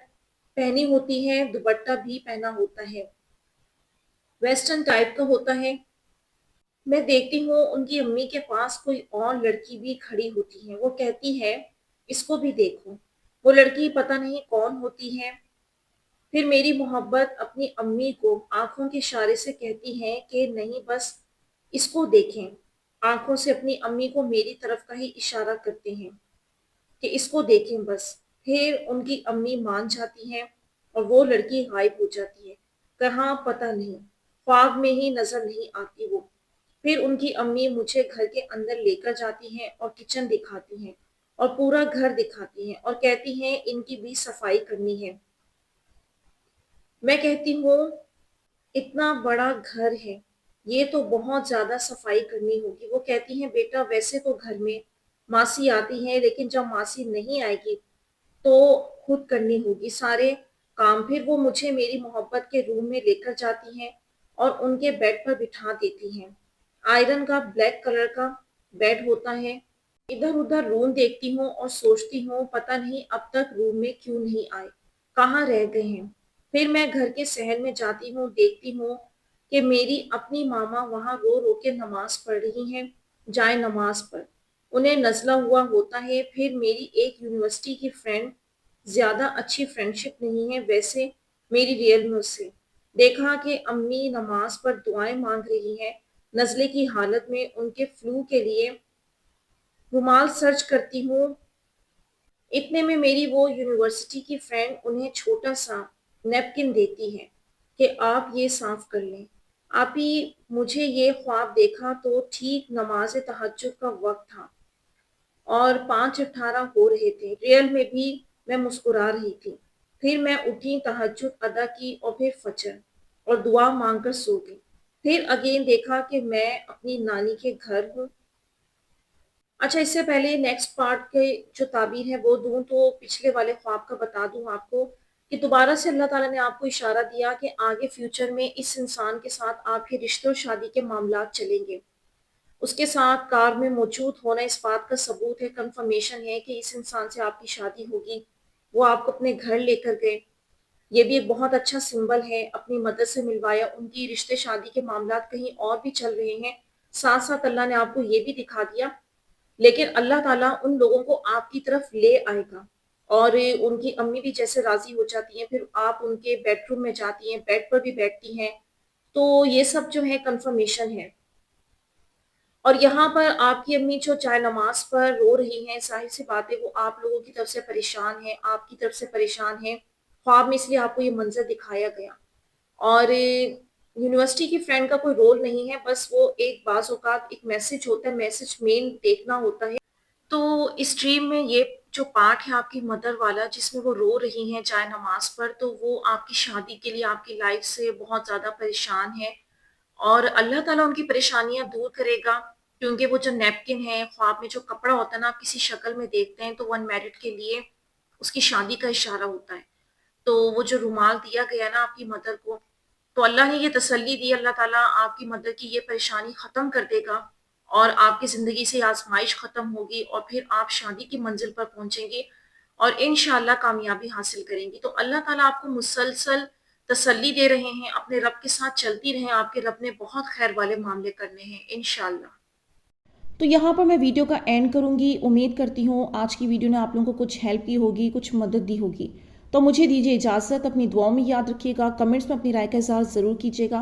پہنی ہوتی ہے، دوپٹہ بھی پہنا ہوتا ہے، ویسٹرن ٹائپ کا ہوتا ہے۔ میں دیکھتی ہوں ان کی امی کے پاس کوئی اور لڑکی بھی کھڑی ہوتی ہے، وہ کہتی ہے اس کو بھی دیکھو۔ وہ لڑکی پتہ نہیں کون ہوتی ہے۔ پھر میری محبت اپنی امی کو آنکھوں کے اشارے سے کہتی ہے کہ نہیں، بس اس کو دیکھیں۔ آنکھوں سے اپنی امی کو میری طرف کا ہی اشارہ کرتے ہیں کہ اس کو دیکھیں بس۔ پھر ان کی امی مان جاتی ہیں اور وہ لڑکی غائب ہو جاتی ہے، کہاں پتہ نہیں، خواب میں ہی نظر نہیں آتی وہ۔ پھر ان کی امی مجھے گھر کے اندر لے کر جاتی ہیں اور کچن دکھاتی ہیں اور پورا گھر دکھاتی ہیں اور کہتی ہیں ان کی بھی صفائی کرنی ہے۔ میں کہتی ہوں اتنا بڑا گھر ہے، یہ تو بہت زیادہ صفائی کرنی ہوگی۔ وہ کہتی ہیں بیٹا ویسے تو گھر میں ماسی آتی ہیں، لیکن جب ماسی نہیں آئے گی تو خود کرنی ہوگی سارے کام۔ پھر وہ مجھے میری محبت کے روم میں لے کر جاتی ہیں اور ان کے بیڈ پر بٹھا دیتی ہیں۔ آئرن کا بلیک کلر کا بیڈ ہوتا ہے۔ ادھر ادھر روم دیکھتی ہوں اور سوچتی ہوں پتہ نہیں اب تک روم میں کیوں نہیں آئے، کہاں رہ گئے ہیں۔ پھر میں گھر کے صحن میں جاتی ہوں، دیکھتی ہوں کہ میری اپنی ماما وہاں رو رو کے نماز پڑھ رہی ہیں، جائے نماز پر انہیں نزلہ ہوا ہوتا ہے۔ پھر میری ایک یونیورسٹی کی فرینڈ، زیادہ اچھی فرینڈشپ نہیں ہے ویسے میری ریئل میں اس سے، دیکھا کہ امی نماز پر دعائیں مانگ رہی ہیں نزلے کی حالت میں۔ ان کے فلو کے لیے رومال سرچ کرتی ہوں، اتنے میں میری وہ یونیورسٹی کی فرینڈ انہیں چھوٹا سا نیپکن دیتی ہے کہ آپ یہ صاف کر لیں۔ آپ ہی مجھے یہ خواب دیکھا تو ٹھیک نماز تہجد کا وقت تھا اور 5:18 ہو رہے تھے، ریئل میں بھی میں مسکرا رہی تھی۔ پھر میں اٹھی، تہجد ادا کی اور پھر فجر اور دعا مانگ کر سو گئی۔ پھر اگین دیکھا کہ میں اپنی نانی کے گھر ہوں۔ اچھا، اس سے پہلے نیکسٹ پارٹ کے جو تعبیر ہے وہ دوں تو پچھلے والے خواب کا بتا دوں آپ کو کہ دوبارہ سے اللہ تعالیٰ نے آپ کو اشارہ دیا کہ آگے فیوچر میں اس انسان کے ساتھ آپ کے رشتے اور شادی کے معاملات چلیں گے۔ اس کے ساتھ کار میں موجود ہونا اس بات کا ثبوت ہے، کنفرمیشن ہے کہ اس انسان سے آپ کی شادی ہوگی۔ وہ آپ کو اپنے گھر لے کر گئے، یہ بھی ایک بہت اچھا سمبل ہے۔ اپنی مدد سے ملوایا، ان کی رشتے شادی کے معاملات کہیں اور بھی چل رہے ہیں، ساتھ ساتھ اللہ نے آپ کو یہ بھی دکھا دیا، لیکن اللہ تعالیٰ ان لوگوں کو آپ کی طرف لے آئے گا اور ان کی امی بھی جیسے راضی ہو جاتی ہیں، پھر آپ ان کے بیڈ روم میں جاتی ہیں، بیڈ پر بھی بیٹھتی ہیں، تو یہ سب جو ہے کنفرمیشن ہے۔ اور یہاں پر آپ کی امی جو جائے نماز پر رو رہی ہیں، ظاہر سی بات ہے وہ آپ لوگوں کی طرف سے پریشان ہیں، آپ کی طرف سے پریشان ہیں، خواب میں اس لیے آپ کو یہ منظر دکھایا گیا۔ اور یونیورسٹی کی فرینڈ کا کوئی رول نہیں ہے، بس وہ ایک بعض اوقات ایک میسج ہوتا ہے، میسج مین دیکھنا ہوتا ہے۔ تو اس ڈریم میں یہ جو پارٹ ہے آپ کی مدر والا جس میں وہ رو رہی ہیں جائے نماز پر، تو وہ آپ کی شادی کے لیے آپ کی لائف سے بہت زیادہ پریشان ہے اور اللہ تعالیٰ ان کی پریشانیاں دور کرے گا، کیونکہ وہ جو نیپکن ہے، خواب میں جو کپڑا ہوتا ہے نا، آپ کسی شکل میں دیکھتے ہیں تو ون میرڈ کے لیے اس کی شادی کا اشارہ ہوتا ہے۔ تو وہ جو رومال دیا گیا نا آپ کی مدر کو، تو اللہ نے یہ تسلی دی، اللہ تعالیٰ آپ کی مدر کی یہ پریشانی ختم کر دے گا اور آپ کی زندگی سے آزمائش ختم ہوگی اور پھر آپ شادی کی منزل پر پہنچیں گے اور انشاءاللہ کامیابی حاصل کریں گی۔ تو اللہ تعالیٰ آپ کو مسلسل تسلی دے رہے ہیں، اپنے رب کے ساتھ چلتی رہیں، آپ کے رب نے بہت خیر والے معاملے کرنے ہیں انشاءاللہ۔ تو یہاں پر میں ویڈیو کا اینڈ کروں گی۔ امید کرتی ہوں آج کی ویڈیو نے آپ لوگوں کو کچھ ہیلپ کی ہوگی، کچھ مدد دی ہوگی۔ تو مجھے دیجیے اجازت، اپنی دعاؤں میں یاد رکھیے گا، کمنٹس میں اپنی رائے کا اظہار ضرور کیجیے گا۔